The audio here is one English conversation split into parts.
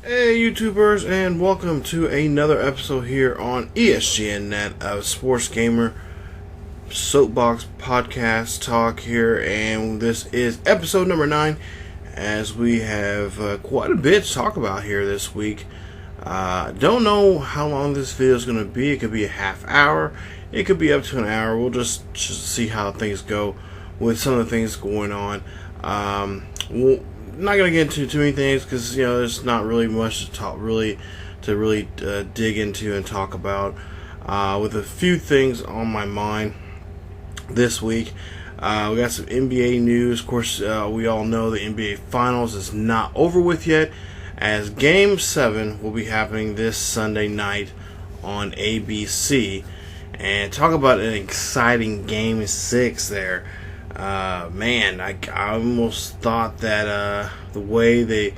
Hey YouTubers, and welcome to another episode here on ESGNet of Sports Gamer Soapbox Podcast Talk here, and this is episode number 9 as we have quite a bit to talk about here this week. Don't know how long this video is going to be. It could be a half hour, it could be up to an hour. We'll just see how things go with some of the things going on. We'll not gonna get into too many things because there's not really much to talk dig into and talk about. With a few things on my mind this week, we got some NBA news. Of course, we all know the NBA Finals is not over with yet, as Game 7 will be happening this Sunday night on ABC. And talk about an exciting Game 6 there. Man, I almost thought that the way the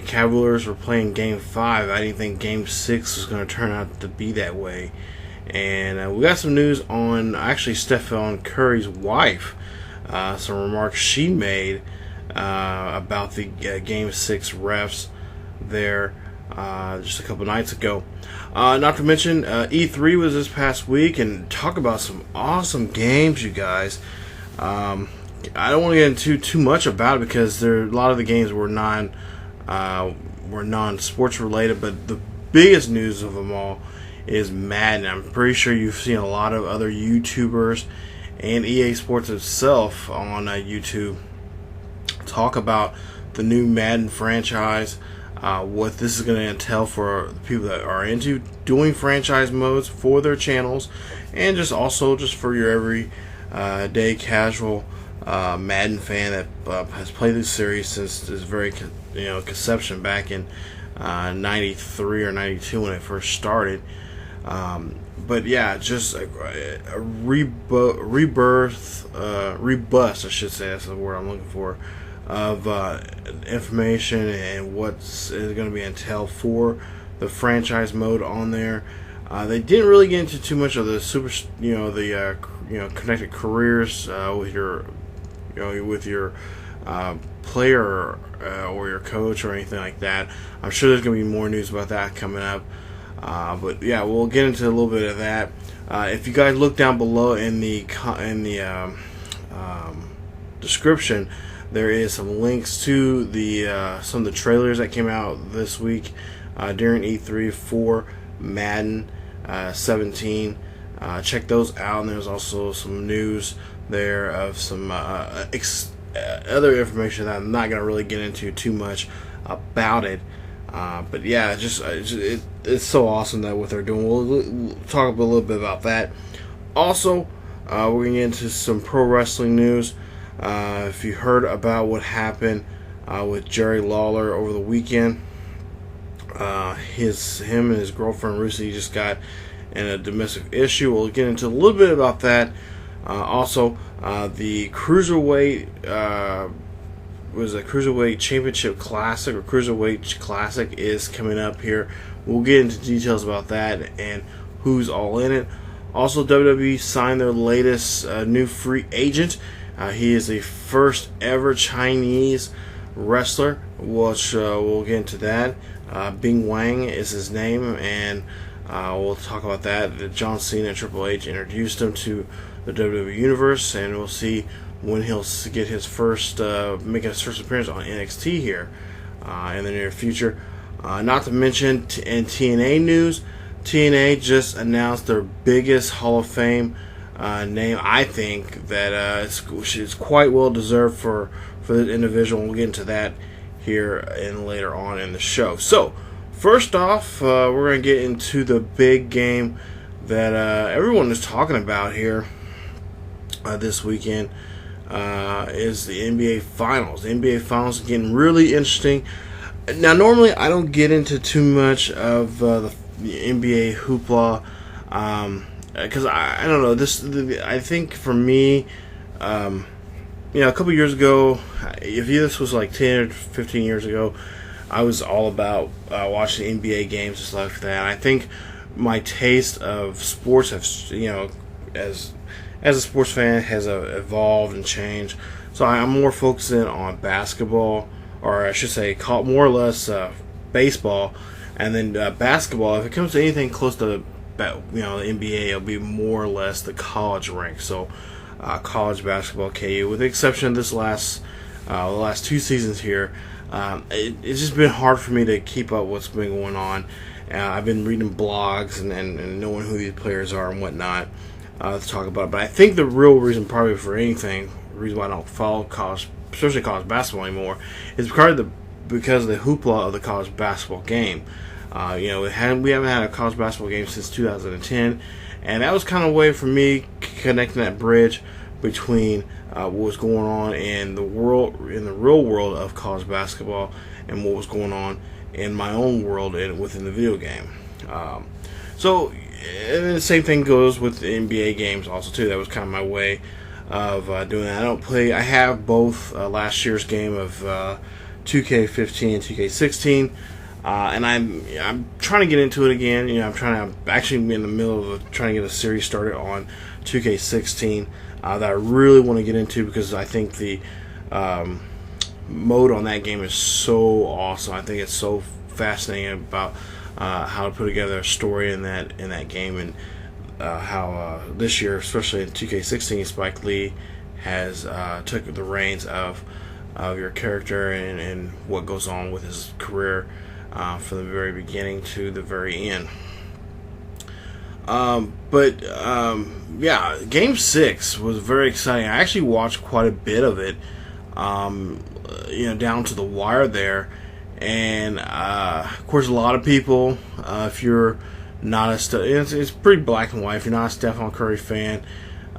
Cavaliers were playing Game 5, I didn't think Game 6 was going to turn out to be that way. And we got some news on actually Steph Curry's wife, some remarks she made about the Game 6 refs there just a couple nights ago. Not to mention E3 was this past week, and talk about some awesome games, you guys. I don't want to get into too much about it because a lot of the games were non-sports related, but the biggest news of them all is Madden. I'm pretty sure you've seen a lot of other YouTubers and EA Sports itself on YouTube talk about the new Madden franchise, what this is going to entail for the people that are into doing franchise modes for their channels, and just for your everyday casual Madden fan that has played this series since its very conception back in 93 or 92 when it first started. But yeah, just a rebirth, I should say, that's the word I'm looking for, of information and what's going to be entailed for the franchise mode on there. They didn't really get into too much of the connected careers with your player or your coach or anything like that. I'm sure there's going to be more news about that coming up. But yeah, we'll get into a little bit of that. If you guys look down below in the description, there is some links to some of the trailers that came out this week during E3 for Madden 17. Check those out, and there's also some news there of some other information that I'm not going to really get into too much about it. But yeah, it's so awesome that what they're doing. We'll talk a little bit about that. Also, we're going to get into some pro wrestling news. If you heard about what happened with Jerry Lawler over the weekend, him and his girlfriend recently just got in a domestic issue. We'll get into a little bit about that. Also, the Cruiserweight Cruiserweight Championship Classic or Cruiserweight Classic is coming up here. We'll get into details about that and who's all in it. Also, WWE signed their latest new free agent. He is the first ever Chinese wrestler, which we'll get into that. Wang is his name, and we'll talk about that. John Cena and Triple H introduced him to the WWE Universe, and we'll see when he'll get his first making his first appearance on NXT here in the near future. Not to mention in TNA news, TNA just announced their biggest Hall of Fame name. I think that it's quite well deserved for this individual. We'll get into that here and later on in the show. So first off, we're going to get into the big game that everyone is talking about here this weekend. Is the NBA Finals. The NBA Finals are getting really interesting. Now, normally I don't get into too much of the NBA hoopla because I don't know. I think for me, a couple years ago, if this was like 10 or 15 years ago, I was all about watching NBA games and stuff like that. I think my taste of sports as a sports fan has evolved and changed. So I'm more focusing on basketball, or I should say more or less baseball, and then basketball. If it comes to anything close to the NBA, it'll be more or less the college rank. So college basketball KU, with the exception of this the last 2 seasons here. It's just been hard for me to keep up what's been going on. I've been reading blogs and knowing who these players are and whatnot to talk about it. But I think the real reason, probably for anything, the reason why I don't follow college, especially college basketball anymore, is because of the hoopla of the college basketball game. We haven't had a college basketball game since 2010, and that was kind of a way for me connecting that bridge between what was going on in the real world of college basketball, and what was going on in my own world and within the video game. So, and the same thing goes with the NBA games also too. That was kind of my way of doing that. I have both last year's game of 2K15 and 2K16, and I'm trying to get into it again. I'm actually in the middle of trying to get a series started on 2K16 that I really want to get into, because I think the mode on that game is so awesome. I think it's so fascinating about how to put together a story in that game, and how this year, especially in 2K16, Spike Lee has took the reins of your character and what goes on with his career from the very beginning to the very end. Game 6 was very exciting. I actually watched quite a bit of it, down to the wire there. And, of course, a lot of people, if you're not it's pretty black and white. If you're not a Steph Curry fan,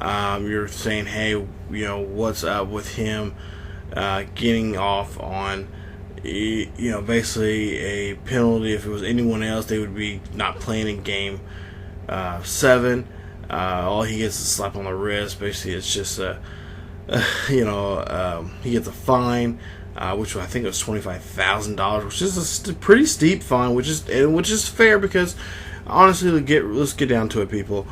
you're saying, hey, what's up with him getting off on, basically a penalty. If it was anyone else, they would be not playing in game 7. All he gets is a slap on the wrist. Basically, it's just he gets a fine, which I think it was $25,000, which is a pretty steep fine, which is fair, because honestly, let's get down to it, people.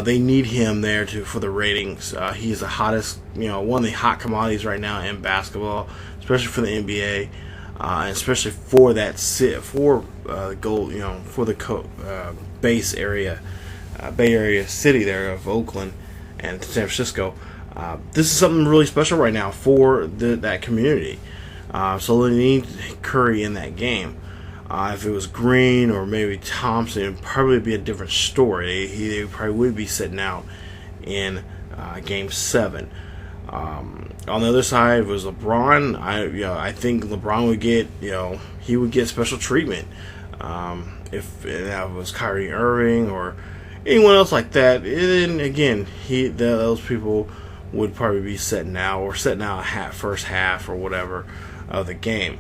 They need him there for the ratings. He's the hottest, one of the hot commodities right now in basketball, especially for the NBA, and especially for that gold, for the base area, Bay Area city there of Oakland and San Francisco. This is something really special right now for that community. So they need Curry in that game. If it was Green or maybe Thompson, it would probably be a different story. They probably would be sitting out in Game 7. On the other side, if it was LeBron, I think LeBron would get special treatment. If that was Kyrie Irving or anyone else like that, then again, those people would probably be setting out first half or whatever of the game.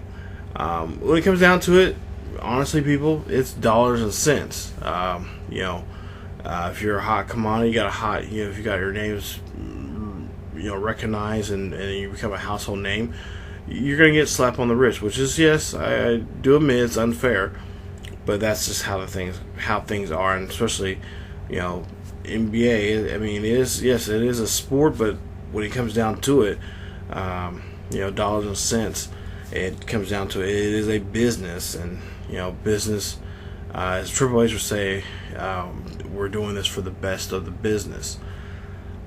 When it comes down to it, honestly, people, it's dollars and cents. If you're a hot commodity, if you got your names, recognized and you become a household name, you're gonna get slapped on the wrist, which is, yes, I do admit it's unfair, but that's just how things are, and especially, NBA. I mean, it is a sport, but when it comes down to it, dollars and cents, it comes down to it is a business, and business, as Triple H would say, we're doing this for the best of the business.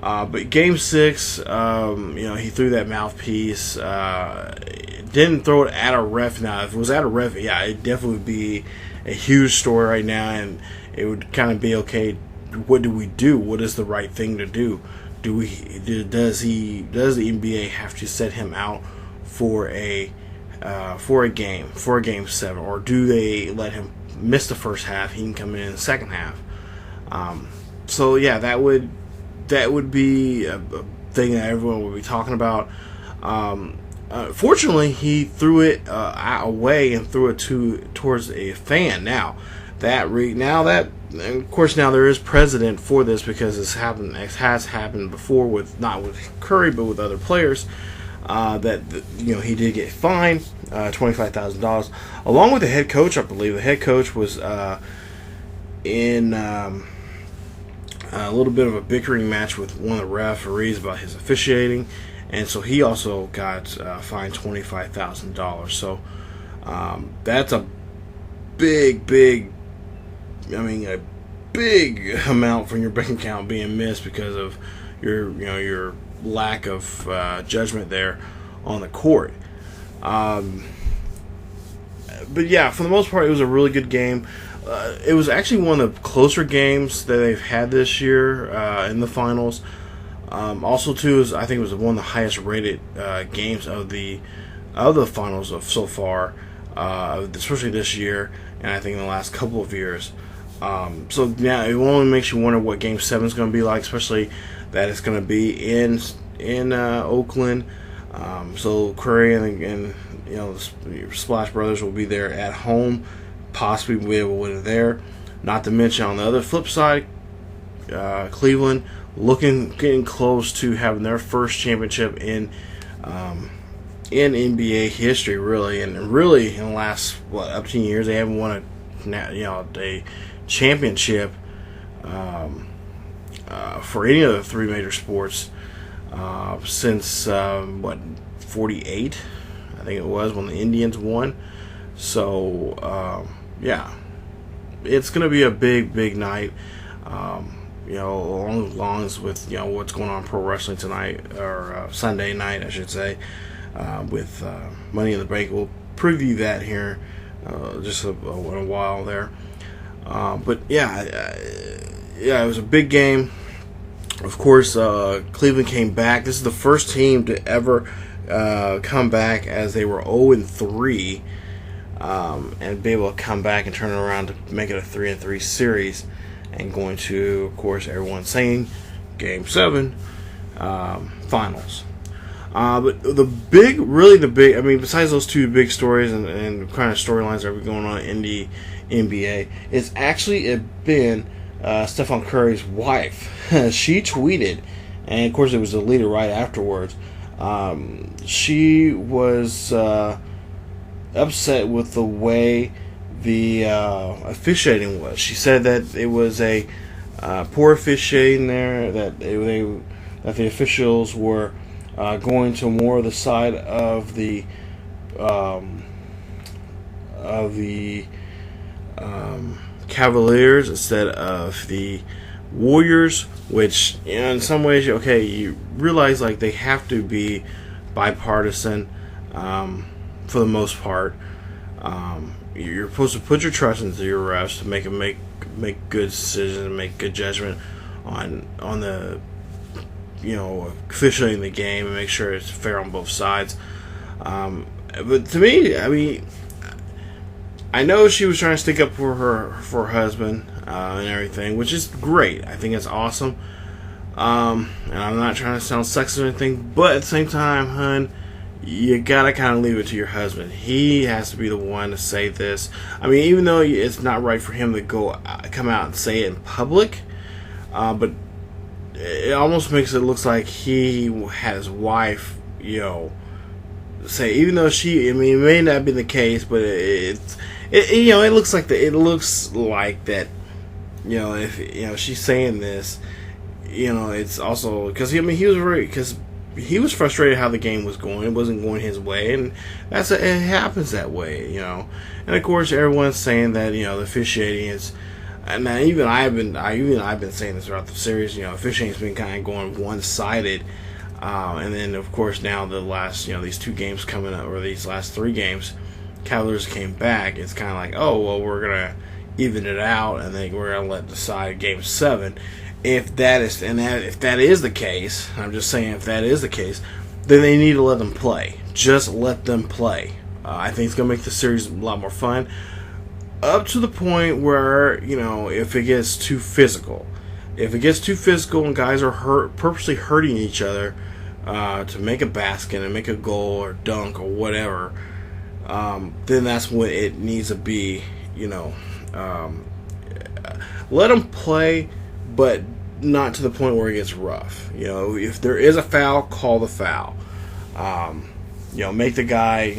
But Game 6, he threw that mouthpiece, didn't throw it at a ref. Now, if it was at a ref, yeah, it definitely would be a huge story right now, and it would kind of be, okay, what do we do? What is the right thing to do? Does the NBA have to set him out for a game 7, or do they let him miss the first half? He can come in the second half. So yeah, that would be a thing that everyone would be talking about. Fortunately, he threw it away and threw it towards a fan. Now of course, now there is precedent for this, because it has happened before, not with Curry, but with other players. That he did get fined $25,000, along with the head coach. I believe the head coach was in a little bit of a bickering match with one of the referees about his officiating, and so he also got fined $25,000. So that's a big, a big amount from your bank account being missed because of your lack of judgment there on the court. But yeah, for the most part, it was a really good game. It was actually one of the closer games that they've had this year in the finals. Also, too, I think it was one of the highest rated games of the finals of so far, especially this year, and I think in the last couple of years. So yeah, it only makes you wonder what Game 7 is going to be like, especially that it's going to be in Oakland. So Curry and the Splash Brothers will be there at home, possibly be able to win it there. Not to mention on the other flip side, Cleveland getting close to having their first championship in NBA history, really, and really in the last up to years they haven't won a championship for any of the three major sports since 48, I think it was, when the Indians won. So yeah, it's going to be a big night. Along the lines with what's going on pro wrestling tonight, or Sunday night, I should say, with Money in the Bank. We'll preview that here just in a while there. But yeah, it was a big game. Of course, Cleveland came back. This is the first team to ever come back as they were 0-3, and be able to come back and turn it around to make it a 3-3 series. And going to, of course, everyone's saying Game 7 finals. But the big, besides those two big stories and kind of storylines that are going on in the NBA, it's actually been Steph Curry's wife. She tweeted, and of course it was deleted right afterwards. She was upset with the way the officiating was. She said that it was a poor officiating there, that the officials were going to more of the side of the Cavaliers instead of the Warriors, which in some ways, okay, you realize like they have to be bipartisan for the most part. You're supposed to put your trust into your refs to make good decisions and make good judgment on the officiating the game and make sure it's fair on both sides. But to me, I know she was trying to stick up for her husband and everything, which is great. I think it's awesome. And I'm not trying to sound sexist or anything, but at the same time, hun, you gotta kind of leave it to your husband. He has to be the one to say this. I mean, even though it's not right for him to come out and say it in public, but it almost makes it look like he had his wife, say, even though it may not be the case, but it looks like that. If she's saying this, it's also because he was frustrated how the game was going. It wasn't going his way, and it happens that way, And of course, everyone's saying that the officiating is, and even I've been saying this throughout the series. Officiating's been kind of going one-sided, and then of course now the last these two games coming up, or these last three games, Cavaliers came back. It's kind of like, oh well, we're gonna even it out, and then we're gonna decide Game 7. If that is the case, I'm just saying, if that is the case, then they need to let them play. Just let them play. I think it's going to make the series a lot more fun. Up to the point where, if it gets too physical. If it gets too physical and guys are purposely hurting each other to make a basket and make a goal or dunk or whatever, then that's when it needs to be, let them play, but not to the point where it gets rough. If there is a foul, call the foul. Make the guy,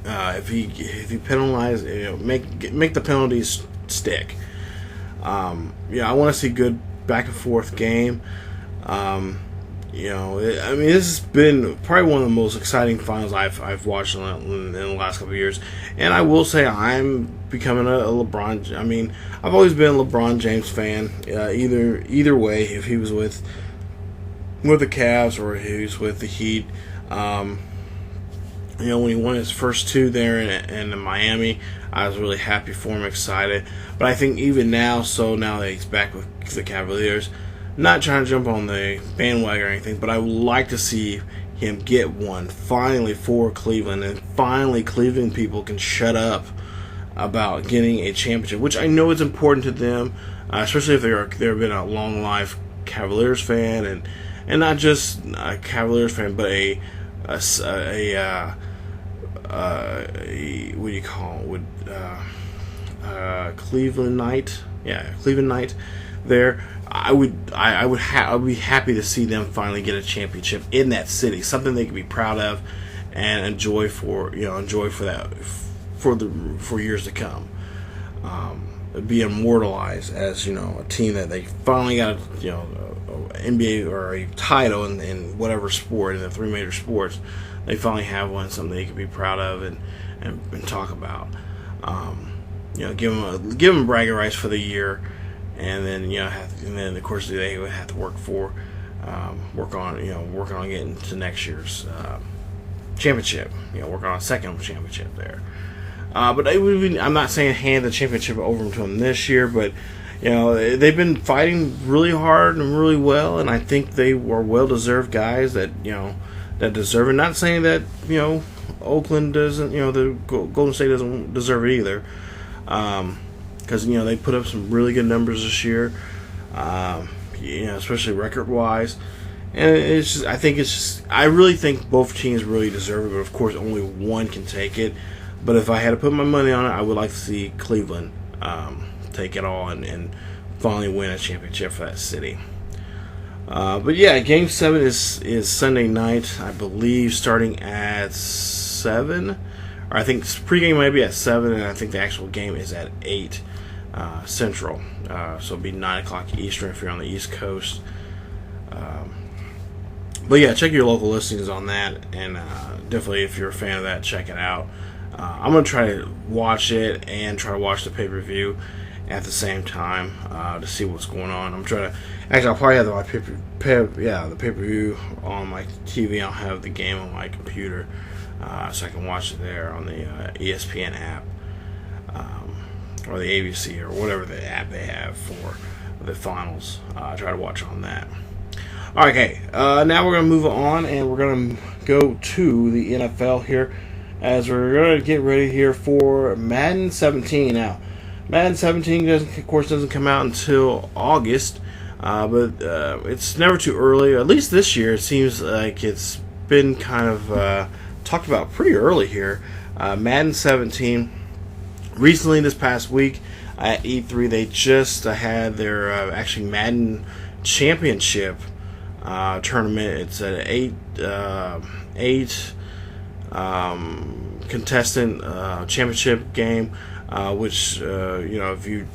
if he penalize, make the penalties stick. I want to see good back and forth game. I mean, this has been probably one of the most exciting finals I've watched in the last couple of years. And I will say I'm becoming a LeBron. I mean, I've always been a LeBron James fan. Either way, if he was with the Cavs or he was with the Heat. When he won his first two there in Miami, I was really happy for him, excited. But I think even now that he's back with the Cavaliers, not trying to jump on the bandwagon or anything, but I would like to see him get one finally for Cleveland, and finally Cleveland people can shut up about getting a championship, which I know is important to them, especially if they've been a long life Cavaliers fan, and not just a Cavaliers fan, but a what do you call it? Cleveland Knight, Cleveland Knight. There, I would be happy to see them finally get a championship in that city, something they can be proud of and enjoy for that for years to come. Be immortalized as a team that they finally got NBA or a title in whatever sport, in the three major sports. They finally have one, something they can be proud of and talk about. Give them bragging rights for the year, and then of course they would have to work on getting to next year's championship. Working on a second championship there. But I'm not saying hand the championship over to them this year, but they've been fighting really hard and really well, and I think they were well-deserved guys that deserve it. Not saying that Oakland doesn't, the Golden State doesn't deserve it either, because they put up some really good numbers this year, especially record-wise. And I really think both teams really deserve it, but of course only one can take it. But if I had to put my money on it, I would like to see Cleveland take it all and finally win a championship for that city. But yeah, Game 7 is Sunday night, I believe, starting at 7. Or I think pregame might be at 7, and I think the actual game is at 8 Central. So it'll be 9 o'clock Eastern if you're on the East Coast. But yeah, check your local listings on that, and definitely if you're a fan of that, check it out. I'm going to try to watch it and try to watch the pay-per-view at the same time to see what's going on. I'll probably have the pay-per-view on my TV. I'll have the game on my computer so I can watch it there on the ESPN app or the ABC or whatever the app they have for the finals. I try to watch on that. Okay, now we're going to move on, and we're going to go to the NFL here, as we're going to get ready here for Madden 17. Now, Madden 17 doesn't come out until August, but it's never too early. At least this year, it seems like it's been kind of talked about pretty early here. Madden 17, recently this past week at E3, they just had their actually Madden Championship tournament. It's an eight contestant championship game, which if you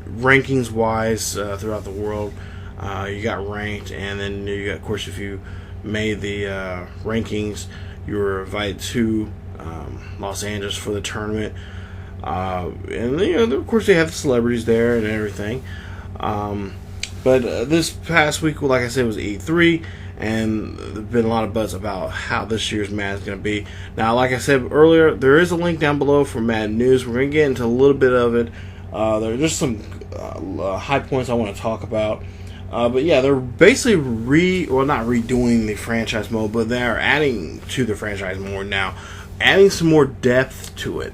rankings wise throughout the world, you got ranked, and then of course if you made the rankings, you were invited to Los Angeles for the tournament, and of course they have the celebrities there and everything. But this past week, like I said, was E3, and there's been a lot of buzz about how this year's Madden is going to be. Now, like I said earlier, there is a link down below for Madden News. We're going to get into a little bit of it. There are just some high points I want to talk about. But yeah, they're basically not redoing the franchise mode, but they're adding to the franchise mode now, adding some more depth to it.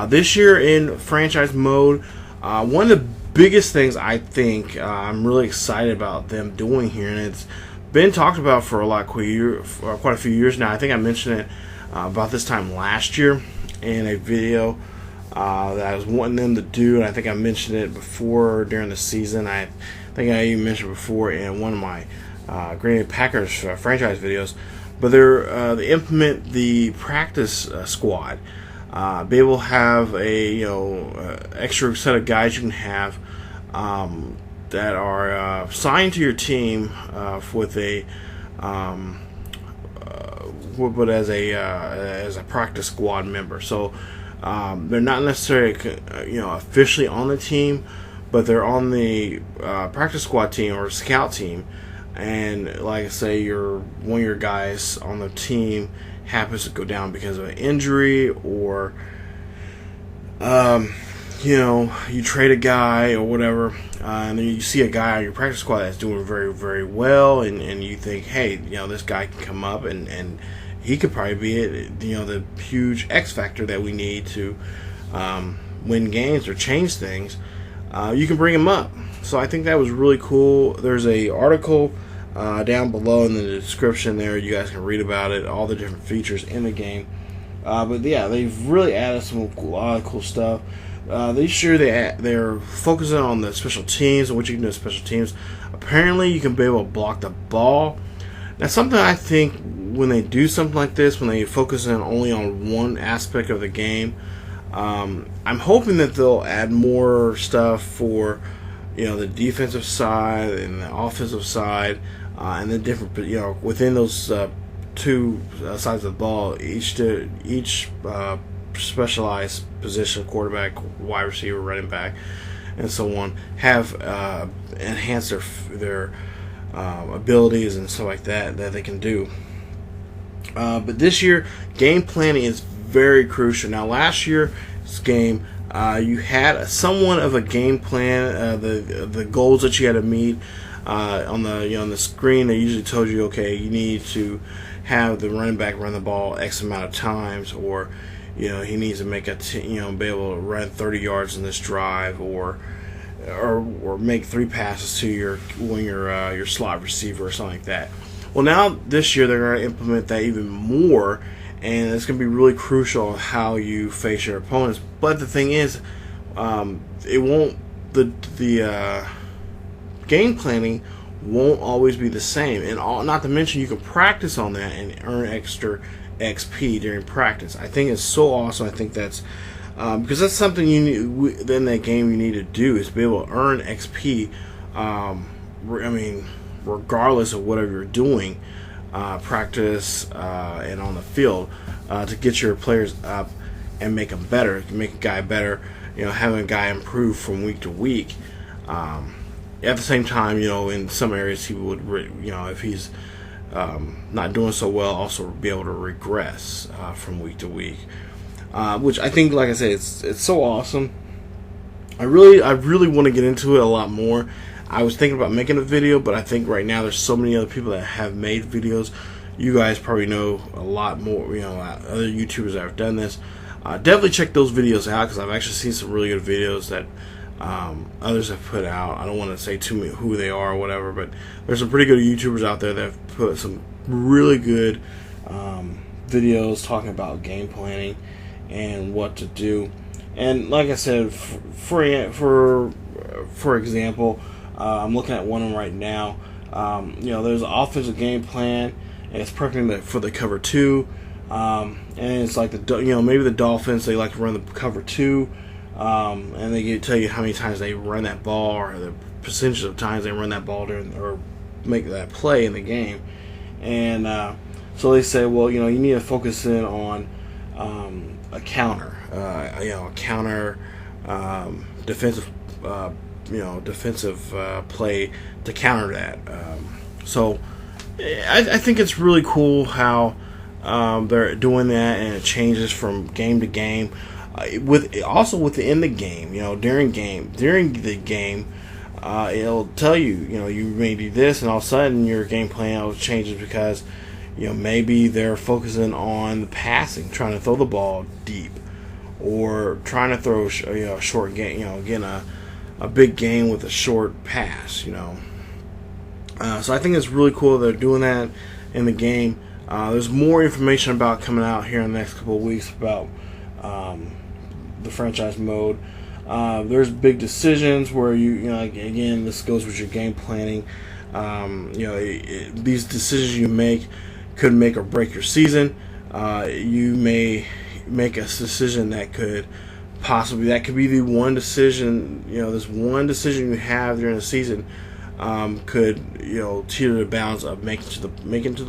This year in franchise mode, one of the biggest things I think I'm really excited about them doing here, and it's been talked about for quite a few years now. I think I mentioned it about this time last year in a video that I was wanting them to do, and I think I mentioned it before during the season. I think I even mentioned it before in one of my Green Bay Packers franchise videos. But they implement the practice squad. Be able to have a extra set of guys you can have that are signed to your team with a but as a practice squad member. So they're not necessarily officially on the team, but they're on the practice squad team or scout team. And like I say, one of your guys on the team happens to go down because of an injury, or you trade a guy or whatever, and then you see a guy on your practice squad that's doing very, very well, and you think, hey, this guy can come up and he could probably be the huge X factor that we need to win games or change things. You can bring him up. So I think that was really cool. There's a article down below in the description there. You guys can read about it, all the different features in the game. But yeah, they've really added a lot of cool stuff. This year they're focusing on the special teams and what you can do with special teams. Apparently you can be able to block the ball. That's something I think when they do something like this, when they focus in only on one aspect of the game, I'm hoping that they'll add more stuff for the defensive side and the offensive side, and the different within those two sides of the ball, each specialized position, quarterback, wide receiver, running back, and so on, have enhanced their abilities and stuff like that they can do. But this year, game planning is very crucial. Now, last year's game, you had somewhat of a game plan. The goals that you had to meet on the screen, they usually told you, okay, you need to have the running back run the ball X amount of times, or he needs to make be able to run 30 yards in this drive, or make 3 passes to your slot receiver or something like that. Well, now this year they're going to implement that even more, and it's going to be really crucial on how you face your opponents. But the thing is, the game planning won't always be the same, and not to mention you can practice on that and earn extra XP during practice. I think it's so awesome. I think that's because that's something you need in that game. You need to do is be able to earn XP. Regardless of whatever you're doing, practice and on the field, to get your players up and make them better, make a guy better. Having a guy improve from week to week. At the same time, in some areas he would, if he's not doing so well, also be able to regress from week to week. Which I think, like I said, it's so awesome. I really want to get into it a lot more. I was thinking about making a video, but I think right now there's so many other people that have made videos. You guys probably know a lot more, other YouTubers that have done this. Definitely check those videos out, because I've actually seen some really good videos that others have put out. I don't want to say too many who they are or whatever, but there's some pretty good YouTubers out there that have put some really good videos talking about game planning and what to do. And like I said, for example, I'm looking at one of them right now. There's an offensive game plan, and it's prepping for the cover 2. And it's like maybe the Dolphins, they like to run the cover 2, and they tell you how many times they run that ball, or the percentage of times they run that ball during or make that play in the game. And so they say, well, you need to focus in on a counter, defensive. Defensive play to counter that. So I think it's really cool how they're doing that, and it changes from game to game. Within the game, during the game, it'll tell you, you may do this, and all of a sudden your game plan changes because maybe they're focusing on the passing, trying to throw the ball deep, or trying to throw a short game, getting a big game with a short pass, So I think it's really cool they're doing that in the game. There's more information about coming out here in the next couple of weeks about the franchise mode. There's big decisions where again, this goes with your game planning. These decisions you make could make or break your season. You may make a decision that could be the one decision, this one decision you have during the season could, teeter the balance of making to the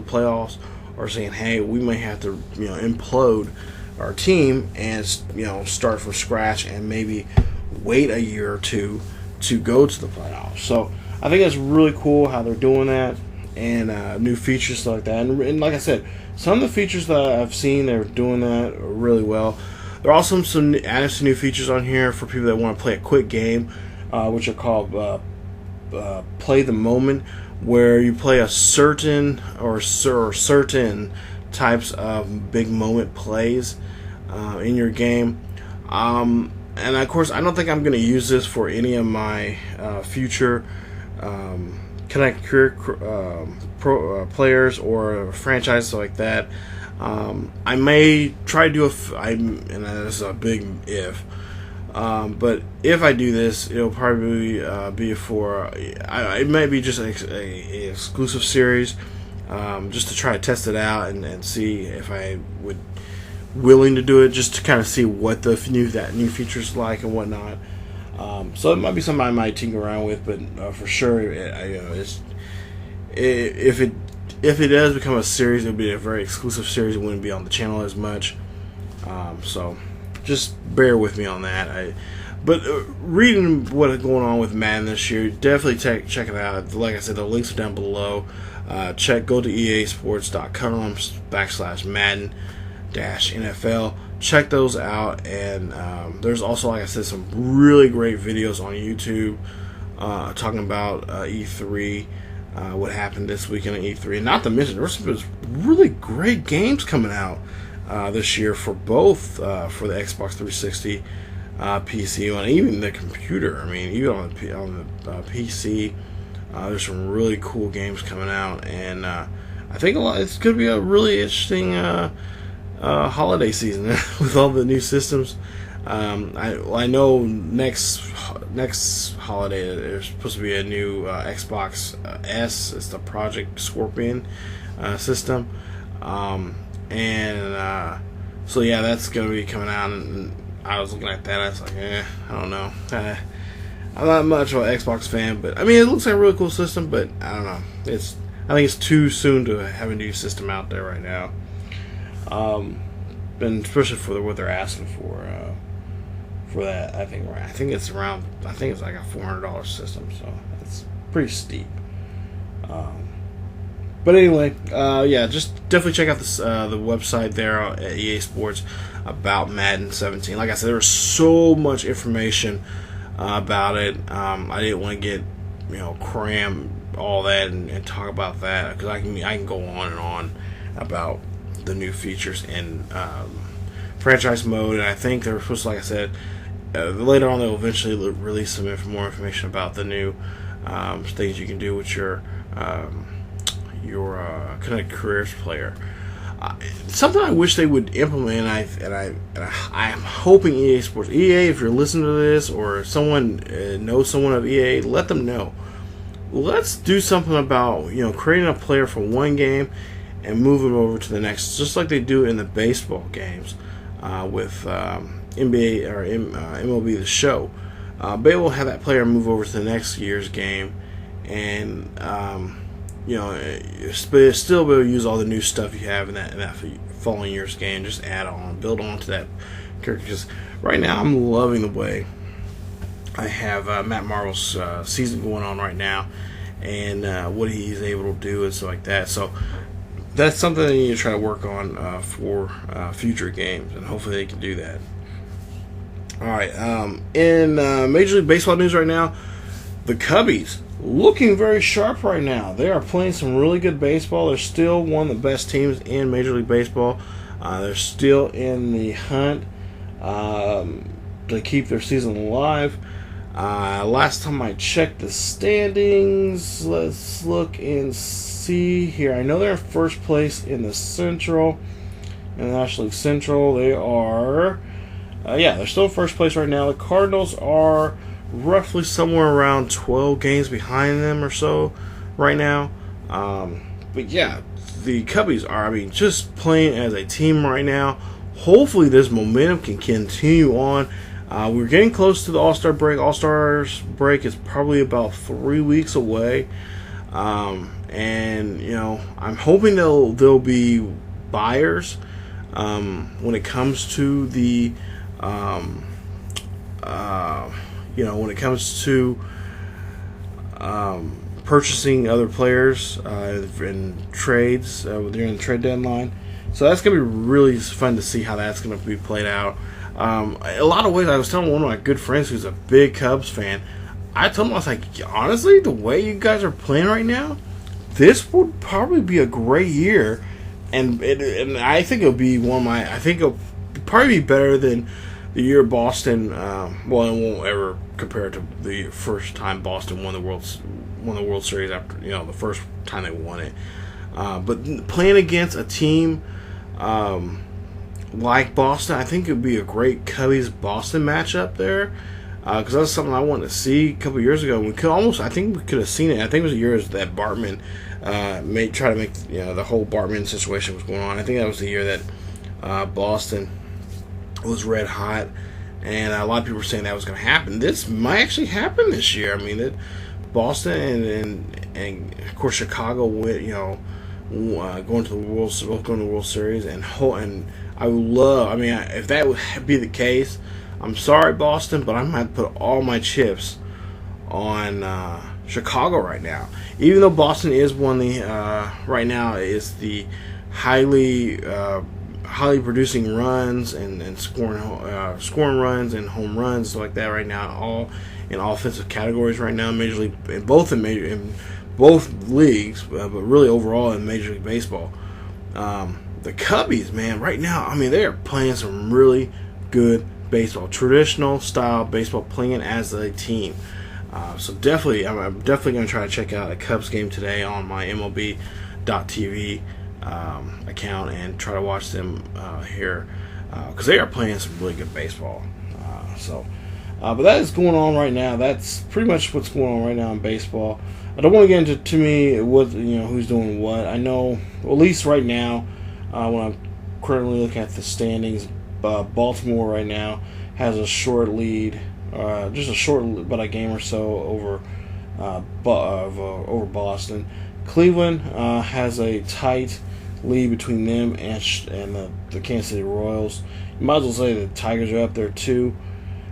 playoffs, or saying, hey, we may have to, implode our team and, start from scratch and maybe wait a year or two to go to the playoffs. So I think that's really cool how they're doing that, and new features, stuff like that. And like I said, some of the features that I've seen, they're doing that really well. There are also some added some new features on here for people that want to play a quick game, which are called Play the Moment, where you play a certain types of big moment plays in your game. And of course, I don't think I'm going to use this for any of my future Connect Career players or franchises like that. I may try to do and this is a big if, but if I do this, it'll probably be for it may be just a exclusive series, just to try to test it out and see if I would willing to do it, just to kind of see what the new features like and whatnot. So it might be something I might tinker around with, but for sure, if it does become a series, it'll be a very exclusive series. It wouldn't be on the channel as much. So just bear with me on that. But reading what is going on with Madden this year, definitely check it out. Like I said, the links are down below. Go to easports.com/Madden-NFL. Check those out, and there's also, like I said, some really great videos on YouTube talking about E3, what happened this weekend at E3, and not to mention there's some really great games coming out this year for both for the Xbox 360, PC, and even the computer. I mean, even on the PC, there's some really cool games coming out, and I think it's going to be a really interesting holiday season with all the new systems. I know next holiday there's supposed to be a new Xbox S. It's the Project Scorpion system, so yeah, that's going to be coming out. And I was looking at that, I was like, I don't know. I'm not much of an Xbox fan, but I mean, it looks like a really cool system, but I don't know. I think it's too soon to have a new system out there right now. And especially for what they're asking for that, I think it's like a $400 system, so it's pretty steep. But anyway, yeah, just definitely check out the website there at EA Sports about Madden 17. Like I said, there was so much information about it. I didn't want to get cram all that and talk about that, because I can go on and on about the new features in franchise mode, and I think they're supposed to, like I said, later on they'll eventually release some more information about the new things you can do with your Connect Careers player. Something I wish they would implement, and I'm hoping EA Sports, if you're listening to this, or someone knows someone of EA, let them know. Let's do something about creating a player for one game and move them over to the next, just like they do in the baseball games with NBA or MLB The Show. They will have that player move over to the next year's game, and still be able to use all the new stuff you have in that following year's game. Just add on, build on to that character. Because right now, I'm loving the way I have Matt Marvel's season going on right now, and what he's able to do and stuff like that. So that's something they need to try to work on for future games, and hopefully they can do that. Alright, in Major League Baseball news right now, the Cubbies looking very sharp right now. They are playing some really good baseball. They're still one of the best teams in Major League Baseball. They're still in the hunt to keep their season alive. Last time I checked the standings, let's look and see here. I know they're in first place in the Central, in the National League Central. They are, they're still in first place right now. The Cardinals are roughly somewhere around 12 games behind them or so right now. But yeah, the Cubbies are, just playing as a team right now. Hopefully this momentum can continue on We're getting close to the All-Star break. All-Stars break is probably about 3 weeks away. And, I'm hoping there'll be buyers when it comes to the, when it comes to purchasing other players in trades during the trade deadline. So that's going to be really fun to see how that's going to be played out. A lot of ways, I was telling one of my good friends who's a big Cubs fan, I told him, I was like, honestly, the way you guys are playing right now, this would probably be a great year. And I think it'll be I think it'll probably be better than the year Boston, it won't ever compare to the first time Boston won the World Series after, the first time they won it. But playing against a team like Boston, I think it would be a great Cubbies-Boston matchup there. Because that's something I wanted to see a couple years ago. I think we could have seen it. I think it was the year that Bartman try to make the whole Bartman situation was going on. I think that was the year that Boston was red hot, and a lot of people were saying that was going to happen. This might actually happen this year. I mean, that Boston and of course Chicago went, going to the World Series, and I would love. I mean, if that would be the case, I'm sorry, Boston, but I might put all my chips on Chicago right now. Even though Boston is right now is the highly producing runs and scoring runs and home runs, stuff like that right now, all in offensive categories right now, in both leagues, but really overall in Major League Baseball. The Cubbies, man, right now, I mean, they are playing some really good baseball, traditional style baseball, playing as a team. So definitely, I'm definitely going to try to check out a Cubs game today on my MLB.TV account and try to watch them here, because they are playing some really good baseball. But that is going on right now. That's pretty much what's going on right now in baseball. I don't want to get into who's doing what. I know, at least right now, when I'm currently looking at the standings, Baltimore right now has a short lead, just a short, about a game or so over Boston. Cleveland has a tight lead between them and the Kansas City Royals. You might as well say the Tigers are up there too.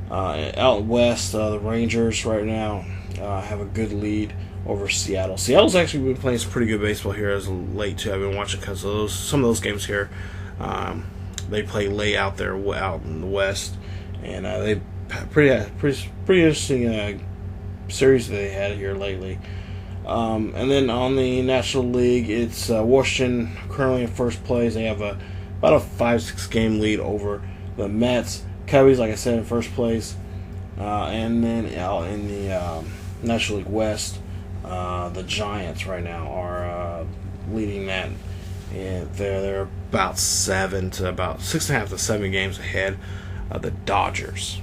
Out west, the Rangers right now have a good lead over Seattle. Seattle's actually been playing some pretty good baseball here as of late too. I've been watching because of some of those games here. They play late out there, out in the West, and they pretty interesting series that they had here lately. And then on the National League, it's Washington currently in first place. They have about a 5-6 game lead over the Mets. Cubbies, like I said, in first place, and then out in the National League West, the Giants right now are leading that. And they're about 6.5 to 7 games ahead of the Dodgers.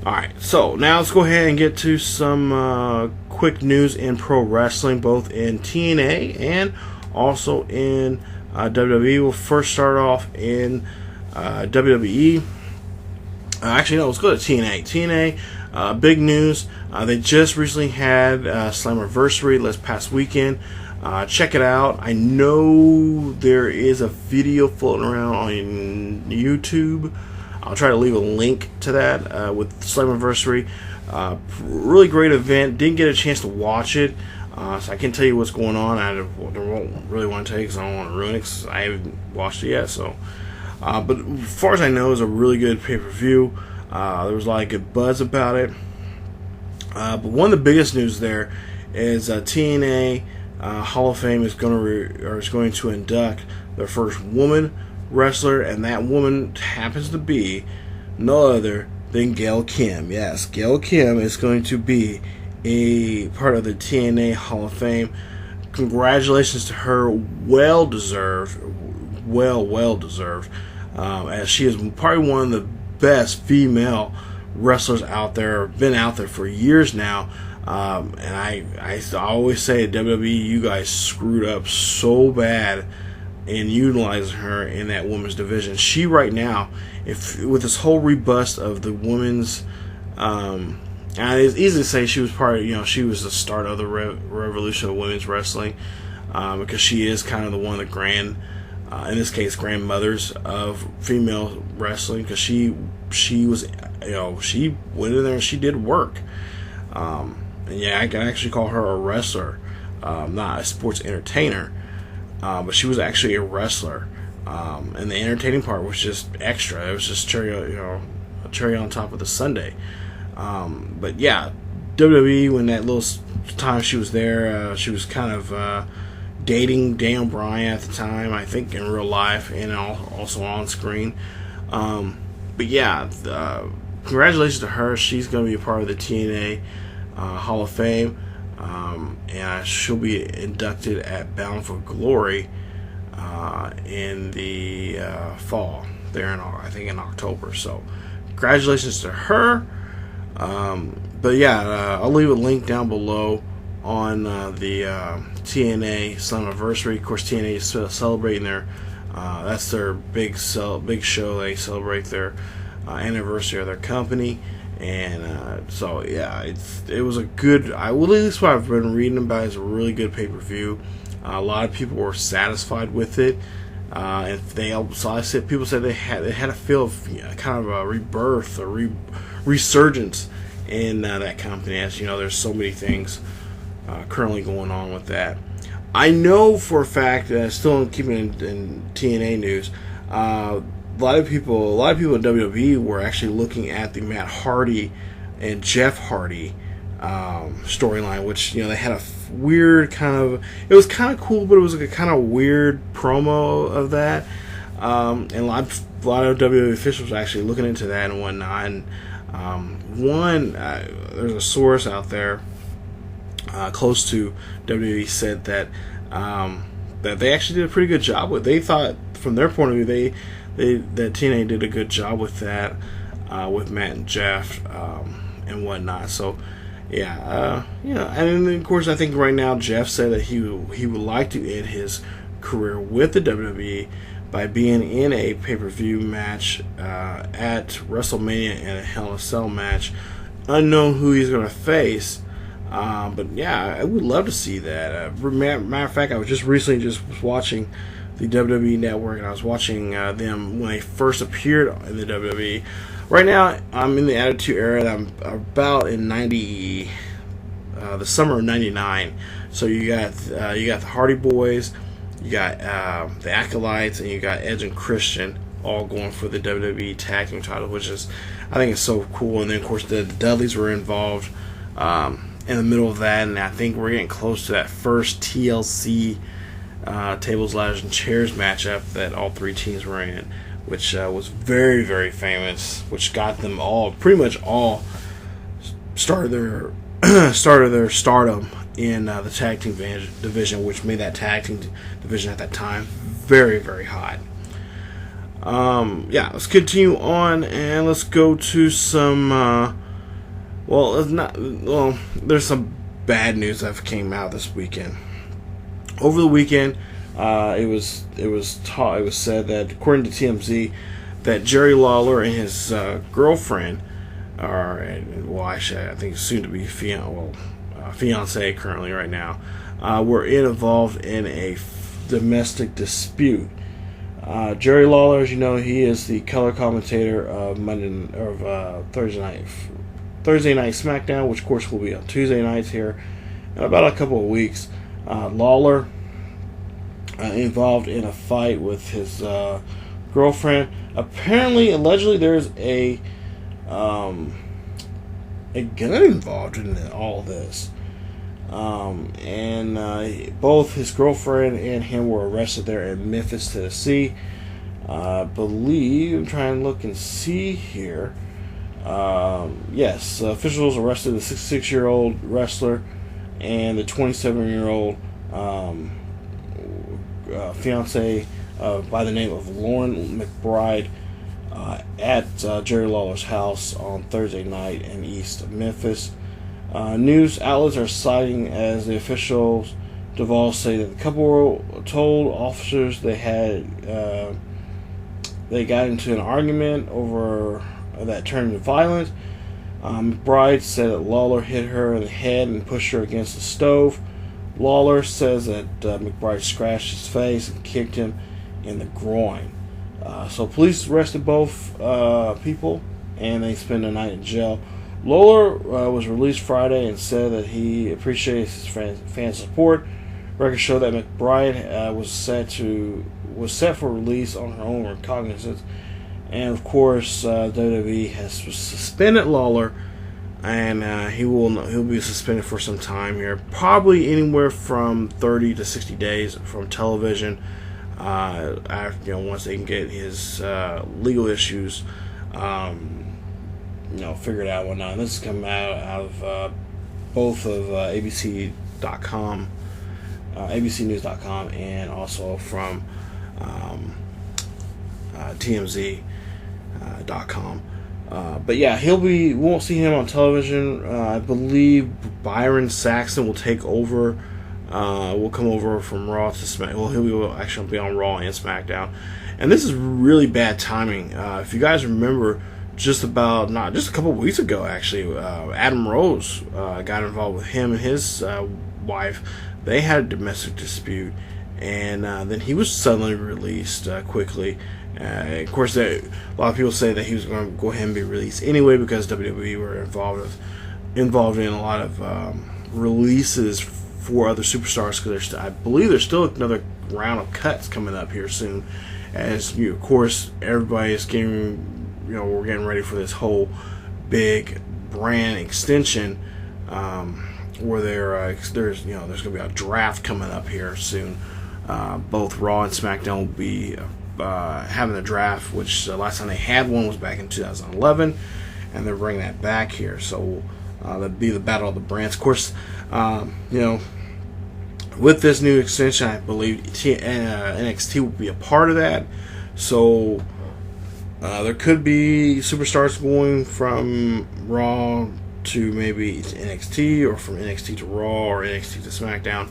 Alright, so now let's go ahead and get to some quick news in pro wrestling, both in TNA and also in WWE. We'll first start off in WWE. Actually, no, let's go to TNA. TNA, big news. They just recently had Slammiversary this past weekend. Check it out. I know there is a video floating around on YouTube. I'll try to leave a link to that with Slammiversary. Really great event. Didn't get a chance to watch it, so I can't tell you what's going on. I don't really want to tell you because I don't want to ruin it because I haven't watched it yet. So, but as far as I know, it was a really good pay-per-view. There was a lot of good buzz about it. But one of the biggest news there is TNA Hall of Fame is going to induct their first woman wrestler, and that woman happens to be no other than Gail Kim. Yes, Gail Kim is going to be a part of the TNA Hall of Fame. Congratulations to her. Well deserved, as she is probably one of the best female wrestlers out there. Been out there for years now. And I always say, WWE, you guys screwed up so bad and utilizing her in that women's division. She right now, if with this whole rebust of the women's, and it's easy to say she was part of, she was the start of the revolution of women's wrestling, because she is kind of the one of the in this case, grandmothers of female wrestling, because she was, she went in there and she did work. And yeah, I can actually call her a wrestler, not a sports entertainer, but she was actually a wrestler. And the entertaining part was just extra. It was just a cherry on top of the sundae. But yeah, WWE, when that little time she was there, she was kind of dating Daniel Bryan at the time, I think, in real life and also on screen. But yeah, congratulations to her. She's going to be a part of the TNA Hall of Fame, and she'll be inducted at Bound for Glory in the fall, there I think in October. So congratulations to her. But yeah, I'll leave a link down below on the TNA Slammiversary. Of course, TNA is celebrating their that's their big show. They celebrate their anniversary of their company, and so yeah, it was a good. At least what I've been reading about is a really good pay-per-view. A lot of people were satisfied with it, and people said they had a feel of kind of a rebirth or resurgence in that company. As you know, there's so many things currently going on with that. I know for a fact that still keeping in TNA news, a lot of people in WWE were actually looking at the Matt Hardy and Jeff Hardy storyline, which they had a weird kind of. It was kind of cool, but it was a kind of weird promo of that, and a lot of WWE officials were actually looking into that and whatnot. And there's a source out there close to WWE said that that they actually did a pretty good job with. They thought, from their point of view, that TNA did a good job with that, with Matt and Jeff and whatnot. So yeah, and of course I think right now Jeff said that he would like to end his career with the WWE by being in a pay-per-view match at WrestleMania and a Hell in a Cell match. Unknown who he's going to face. But yeah, I would love to see that. Matter of fact, I was just recently watching the WWE Network, and I was watching them when they first appeared in the WWE. Right now, I'm in the Attitude Era, and I'm about in the summer of '99. So you got the Hardy Boys, you got the Acolytes, and you got Edge and Christian all going for the WWE Tag Team title, which is, I think, it's so cool. And then of course the Dudleys were involved in the middle of that, and I think we're getting close to that first TLC tables, ladders, and chairs matchup that all three teams were in, which was very, very famous, which got them pretty much all started their stardom in the tag team division, which made that tag team division at that time very, very hot. Yeah, let's continue on, and let's go to some there's some bad news that came out this weekend. Over the weekend, it was said that, according to TMZ, that Jerry Lawler and his girlfriend, I think soon to be fiance currently right now, were involved in a domestic dispute. Jerry Lawler, as you know, he is the color commentator of Thursday Night SmackDown, which of course will be on Tuesday nights here in about a couple of weeks. Lawler involved in a fight with his girlfriend. Allegedly, there's a gun involved in all of this. And both his girlfriend and him were arrested there in Memphis, Tennessee. I believe, I'm trying to look and see here. Yes, officials arrested the 66-year-old wrestler and the 27-year-old fiance by the name of Lauren McBride at Jerry Lawler's house on Thursday night in East Memphis. News outlets are citing as the officials Duvall say that the couple told officers they got into an argument over that turned into violence. McBride said that Lawler hit her in the head and pushed her against the stove. Lawler says that McBride scratched his face and kicked him in the groin. So police arrested both people, and they spent the night in jail. Lawler was released Friday and said that he appreciates his fan support. Records show that McBride was set for release on her own recognizance, and of course WWE has suspended Lawler, and he'll be suspended for some time here, probably anywhere from 30 to 60 days from television. After, once they can get his legal issues, figured out and whatnot. And this is coming out of both of ABC.com. ABCnews.com, and also from TMZ.com. But yeah, we won't see him on television. I believe Byron Saxton will take over. Will come over from Raw to SmackDown. Well, he'll actually be on Raw and SmackDown. And this is really bad timing. If you guys remember, just a couple of weeks ago, actually, Adam Rose got involved with him and his wife. They had a domestic dispute, and then he was suddenly released quickly. Of course, a lot of people say that he was going to go ahead and be released anyway because WWE were involved in a lot of releases for other superstars. Because I believe there's still another round of cuts coming up here soon. As of course, everybody is we're getting ready for this whole big brand extension. Where there's going to be a draft coming up here soon. Both Raw and SmackDown will be having a draft, which the last time they had one was back in 2011, and they're bringing that back here. So that'll be the battle of the brands. Of course, with this new extension, I believe NXT will be a part of that. So there could be superstars going from Raw to maybe NXT, or from NXT to Raw, or NXT to SmackDown,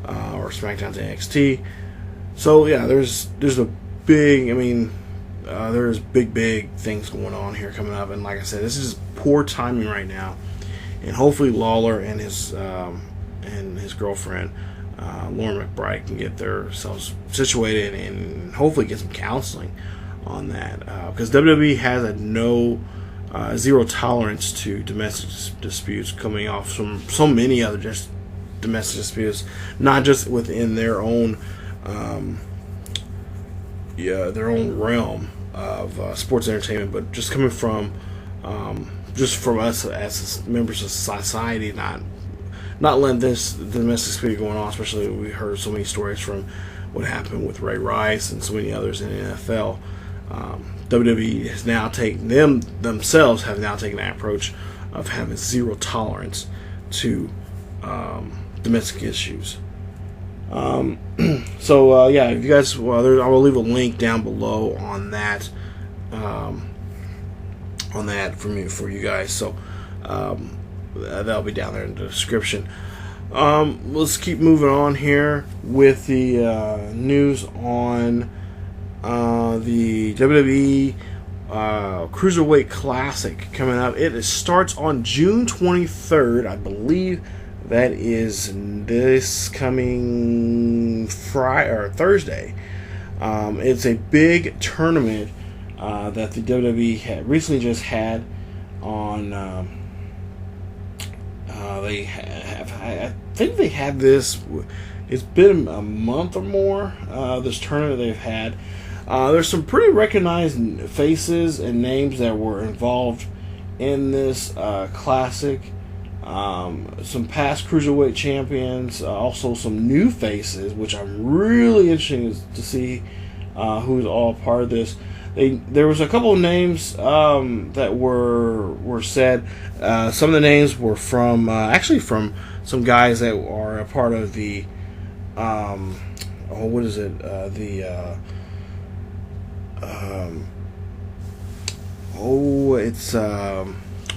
or SmackDown to NXT. So yeah, there's a big, there's big things going on here coming up, and like I said, this is poor timing right now. And hopefully Lawler and his girlfriend, Lauren McBride, can get themselves situated and hopefully get some counseling on that, because WWE has a zero tolerance to domestic disputes, coming off from so many other just domestic disputes, not just within their own realm of sports entertainment, but just coming from us as members of society, not letting this domestic dispute going on. Especially, we heard so many stories from what happened with Ray Rice and so many others in the NFL. WWE has now themselves have now taken that approach of having zero tolerance to domestic issues. So if you guys, I will leave a link down below on that for you guys. So that'll be down there in the description. Let's keep moving on here with the news on the WWE Cruiserweight Classic coming up. It starts on June 23rd, I believe. That is this coming Thursday. It's a big tournament that the WWE had recently just had on. I think they had this. It's been a month or more. This tournament they've had. There's some pretty recognized faces and names that were involved in this classic. Some past Cruiserweight champions, also some new faces, which I'm really interested to see who's all part of this. There was a couple of names that were said. Some of the names were from from some guys that are a part of the it's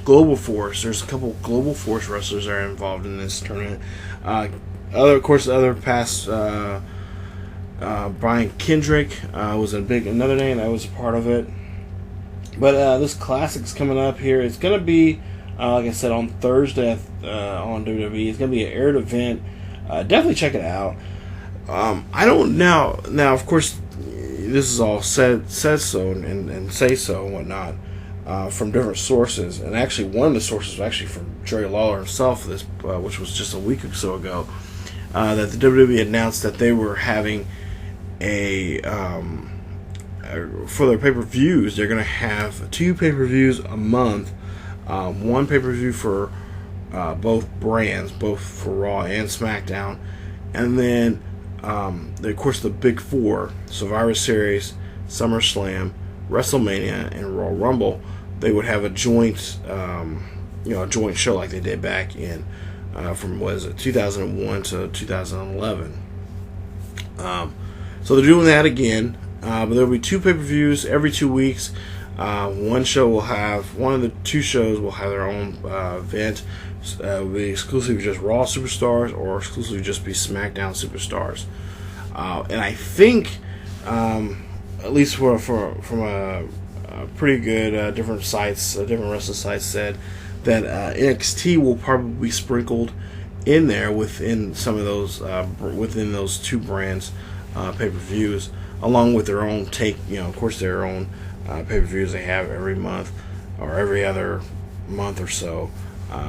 Global Force. There's a couple of Global Force wrestlers that are involved in this tournament. other past Brian Kendrick was another name that was a part of it. But this Classic's coming up here. It's going to be, like I said, on Thursday on WWE. It's going to be an aired event. Definitely check it out. I don't now. Of course, this is all said so and say so and whatnot from different sources. And actually, one of the sources was actually from Jerry Lawler himself. This, which was just a week or so ago, that the WWE announced that they were having for their pay-per-views, they're going to have 2 pay-per-views a month. One pay-per-view for both brands, both for Raw and SmackDown. And then, of course, the Big 4, Survivor Series, SummerSlam, WrestleMania, and Royal Rumble, they would have a joint, a joint show like they did back in, from, 2001 to 2011. So they're doing that again. But there'll be 2 pay-per-views every 2 weeks. One of the 2 shows will have their own event. Will be exclusively just Raw superstars or exclusively just be SmackDown superstars. And I think, at least from a pretty good different sites, different wrestling sites said that NXT will probably be sprinkled in there within some of those within those 2 brands pay-per-views, along with their own of course, their own pay-per-views they have every month or every other month or so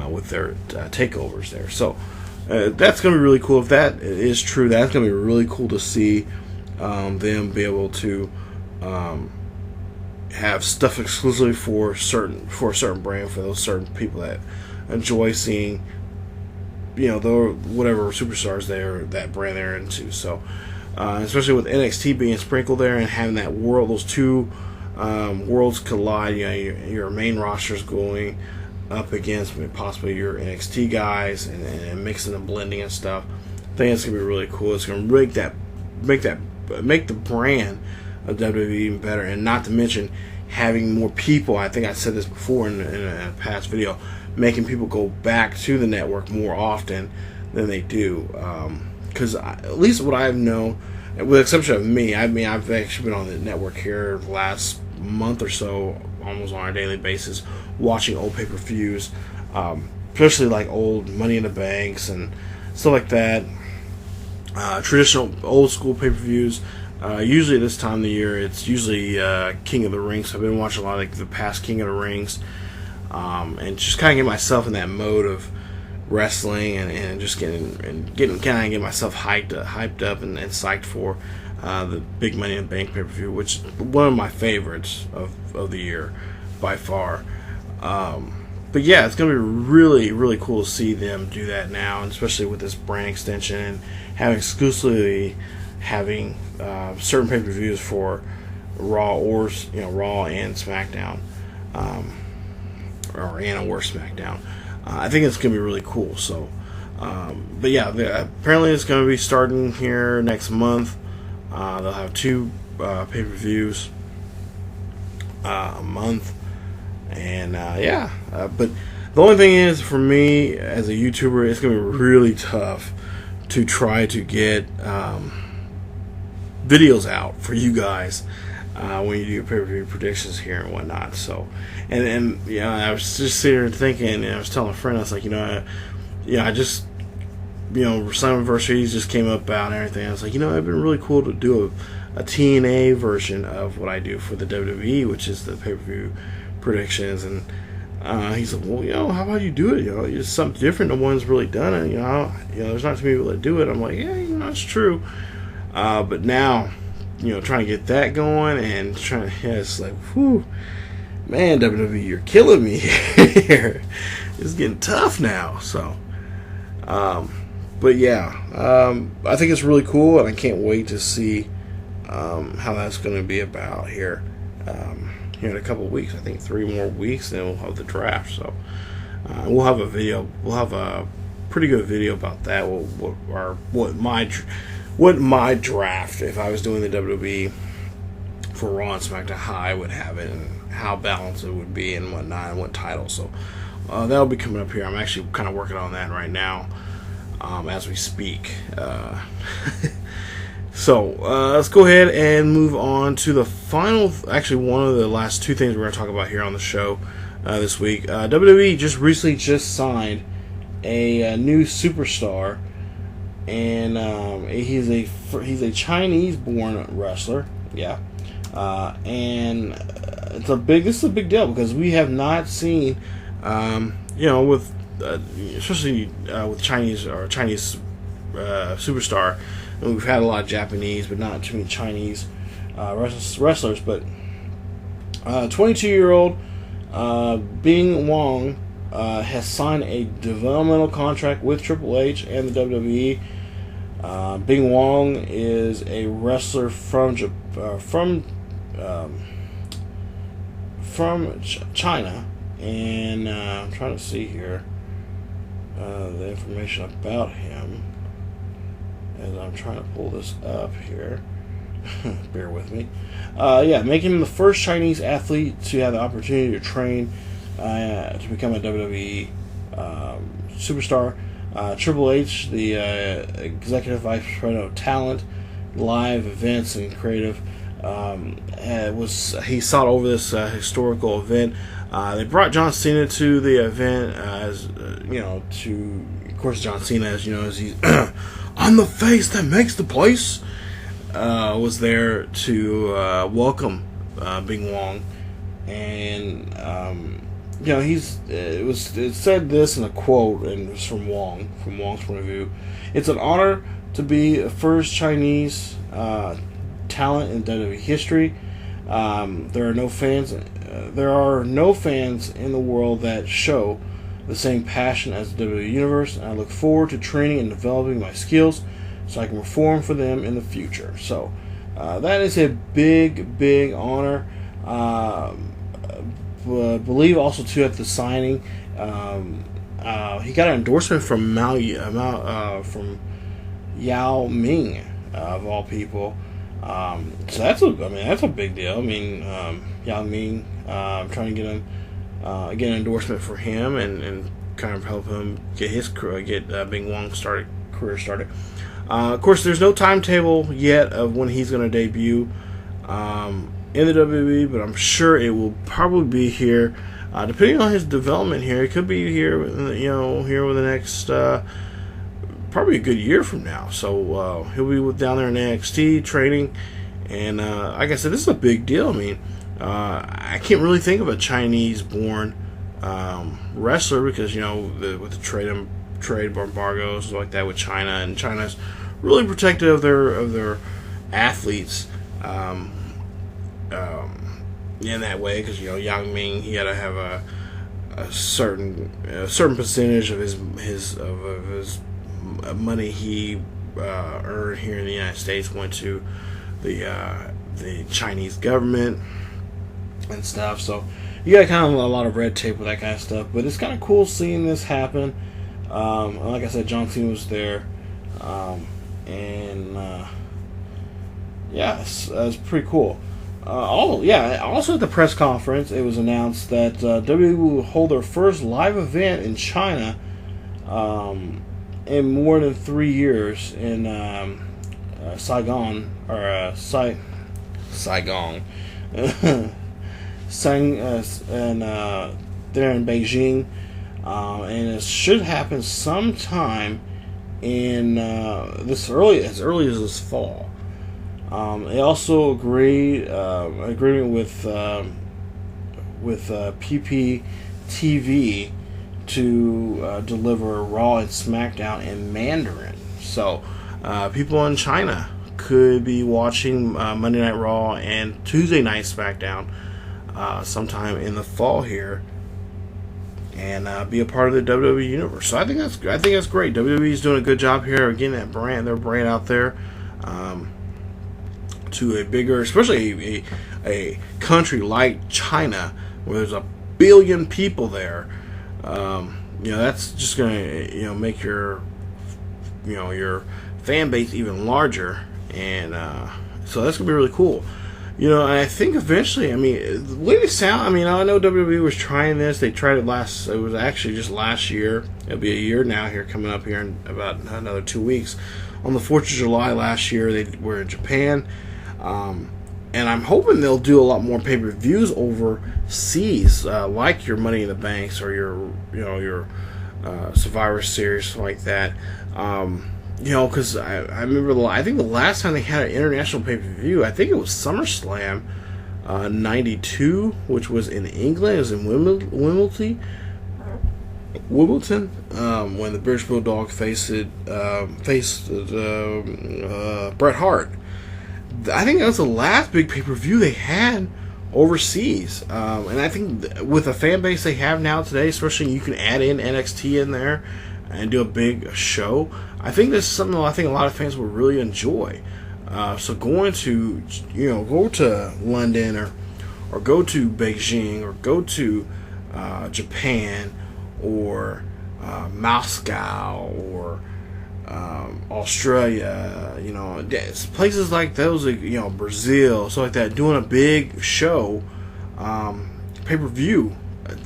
with their takeovers there. So that's going to be really cool. If that is true, that's going to be really cool to see them be able to have stuff exclusively for a certain brand, for those certain people that enjoy seeing whatever superstars that brand they're into. So especially with NXT being sprinkled there and having that those 2 worlds collide, your main rosters going up against possibly your NXT guys and mixing and blending and stuff. I think it's gonna be really cool. It's gonna make the brand of WWE even better, and not to mention having more people. I think I said this before in a past video, making people go back to the network more often than they do. Because at least what I've known, with the exception of me, I've actually been on the network here the last month or so, almost on a daily basis, watching old pay-per-views, especially like old Money in the Banks and stuff like that. Traditional old school pay-per-views. Usually this time of the year, it's usually King of the Rings. So I've been watching a lot of the past King of the Rings, and just kind of get myself in that mode of wrestling and just get myself hyped up and psyched for the big Money in the Bank pay-per-view, which is one of my favorites of the year by far. But yeah, it's going to be really, really cool to see them do that now, and especially with this brand extension and having certain pay-per-views for Raw Raw and SmackDown, or SmackDown. I think it's going to be really cool. So, but yeah, apparently it's going to be starting here next month. They'll have 2 pay-per-views a month, and but the only thing is, for me as a YouTuber, it's going to be really tough to try to get videos out for you guys when you do your pay-per-view predictions here and whatnot. So, and I was just sitting here thinking, and I was telling a friend, I was like, I just, Slammiversary just came up and everything. I was like, it'd been really cool to do a TNA version of what I do for the WWE, which is the pay-per-view predictions. And he's like, well, how about you do it? It's something different. No one's really done it. There's not too many people that do it. I'm like, yeah, it's true. But now, trying to get that going and it's like, whew, man, WWE, you're killing me here. It's getting tough now. So, but yeah, I think it's really cool, and I can't wait to see how that's going to be about here. Here in a couple of weeks, I think 3 more weeks, then we'll have the draft. So we'll have a video. We'll have a pretty good video about that. What my draft, if I was doing the WWE for Raw and SmackDown, how I would have it and how balanced it would be and whatnot, and what title. So that'll be coming up here. I'm actually kind of working on that right now. as we speak. So let's go ahead and move on to the final, actually one of the last two things we're going to talk about here on the show this week. WWE just recently signed a new superstar, and he's a Chinese-born wrestler. Yeah, and this is a big deal because we have not seen, with especially with Chinese superstar. And we've had a lot of Japanese, but not too many Chinese wrestlers. But 22-year-old Bing Wang has signed a developmental contract with Triple H and the WWE. Bing Wang is a wrestler from China, and I'm trying to see here the information about him as I'm trying to pull this up here. Bear with me. Making him the first Chinese athlete to have the opportunity to train to become a WWE superstar. Triple H, the executive vice president of talent, live events, and creative, he sought over this historical event. They brought John Cena to the event, of course, John Cena, as he's I'm the face that makes the place. Was there to welcome Bing Wang, and it said this in a quote, and it was from Wang's point of view. It's an honor to be the first Chinese talent in WWE history. There are no fans in the world that show the same passion as the WWE Universe, and I look forward to training and developing my skills so I can perform for them in the future. So that is a big honor. Believe also too at the signing, he got an endorsement from from Yao Ming, of all people. So that's a big deal. Yao Ming, I'm trying to get him. Get an endorsement for him and kind of help him get Bing Wang's career started. Of course, there's no timetable yet of when he's going to debut in the WWE, but I'm sure it will probably be here, depending on his development here. It could be here, here with the next probably a good year from now. So he'll be down there in NXT training, and like I said, this is a big deal. I can't really think of a Chinese-born wrestler because with the trade embargoes like that with China, and China's really protective of their athletes in that way, because Yang Ming, he had to have a certain percentage of his money he earned here in the United States went to the Chinese government and stuff. So you got kind of a lot of red tape with that kind of stuff, but it's kind of cool seeing this happen. Like I said, John Cena was there, it's pretty cool. Also at the press conference, it was announced that WWE will hold their first live event in China in more than 3 years in Saigon, or Saigon. There in Beijing, and it should happen sometime in as early as this fall. They also agreement with PPTV to deliver Raw and SmackDown in Mandarin. So people in China could be watching Monday Night Raw and Tuesday Night SmackDown sometime in the fall here, and be a part of the WWE universe. So I think that's great. WWE is doing a good job here of getting their brand out there to a bigger, especially a country like China where there's 1 billion people there. That's just gonna make your fan base even larger, and so that's gonna be really cool. You know, and I think eventually, I mean, the way they sound, I mean, I know WWE was trying this. They tried it it was actually just last year. It'll be a year now here, coming up here in about another 2 weeks. On the 4th of July last year, they were in Japan. And I'm hoping they'll do a lot more pay-per-views overseas, like your Money in the Banks or your Survivor Series, like that. You know, because I remember, I think the last time they had an international pay-per-view, I think it was SummerSlam '92, which was in England. It was in Wimbledon, when the British Bulldog faced Bret Hart. I think that was the last big pay-per-view they had overseas. And I think with the fan base they have now today, especially you can add in NXT in there and do a big show. I think this is something I think a lot of fans will really enjoy. So going to, go to London or go to Beijing or go to Japan or Moscow or Australia, places like those, Brazil, so like that, doing a big show, pay-per-view,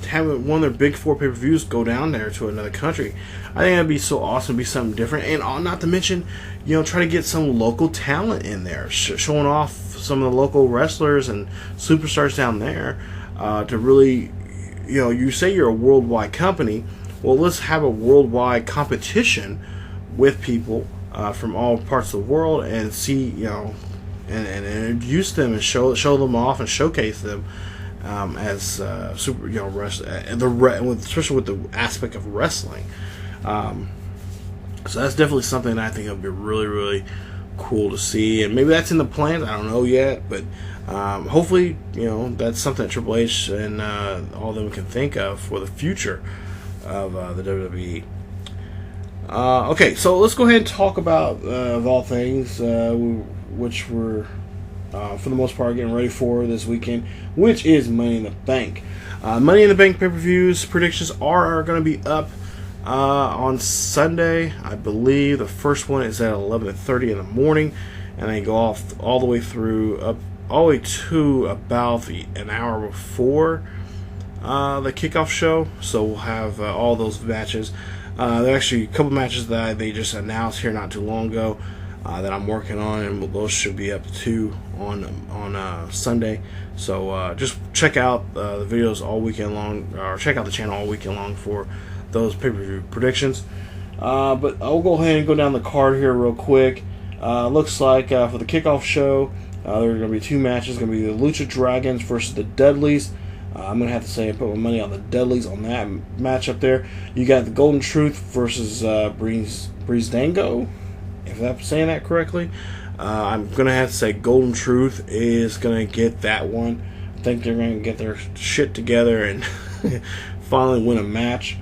having one of their big 4 pay-per-views go down there to another country. I think that'd be so awesome, be something different, and not to mention, try to get some local talent in there, showing off some of the local wrestlers and superstars down there, to really, you say you're a worldwide company, well, let's have a worldwide competition with people from all parts of the world and see, and introduce them and show them off and showcase them as super, especially with the aspect of wrestling. So that's definitely something that I think would be really, really cool to see, and maybe that's in the plans. I don't know yet, but hopefully, that's something that Triple H and all of them can think of for the future of the WWE. Okay, so let's go ahead and talk about, of all things, which we're, for the most part, getting ready for this weekend, which is Money in the Bank. Money in the Bank pay-per-views predictions are going to be up on Sunday. I believe the first one is at 11:30 in the morning, and they go off all the way through, all the way to about an hour before the kickoff show. So we'll have all those matches. There are actually a couple matches that they just announced here not too long ago that I'm working on, and those should be up too on Sunday. So just check out the videos all weekend long, or check out the channel all weekend long for those pay-per-view predictions. But I'll go ahead and go down the card here real quick. Looks like for the kickoff show, there are going to be 2 matches. It's going to be the Lucha Dragons versus the Dudleys. I'm going to have to say I put my money on the Dudleys on that match up there. You got the Golden Truth versus Breezango, if I'm saying that correctly. I'm going to have to say Golden Truth is going to get that one. I think they're going to get their shit together and finally win a match.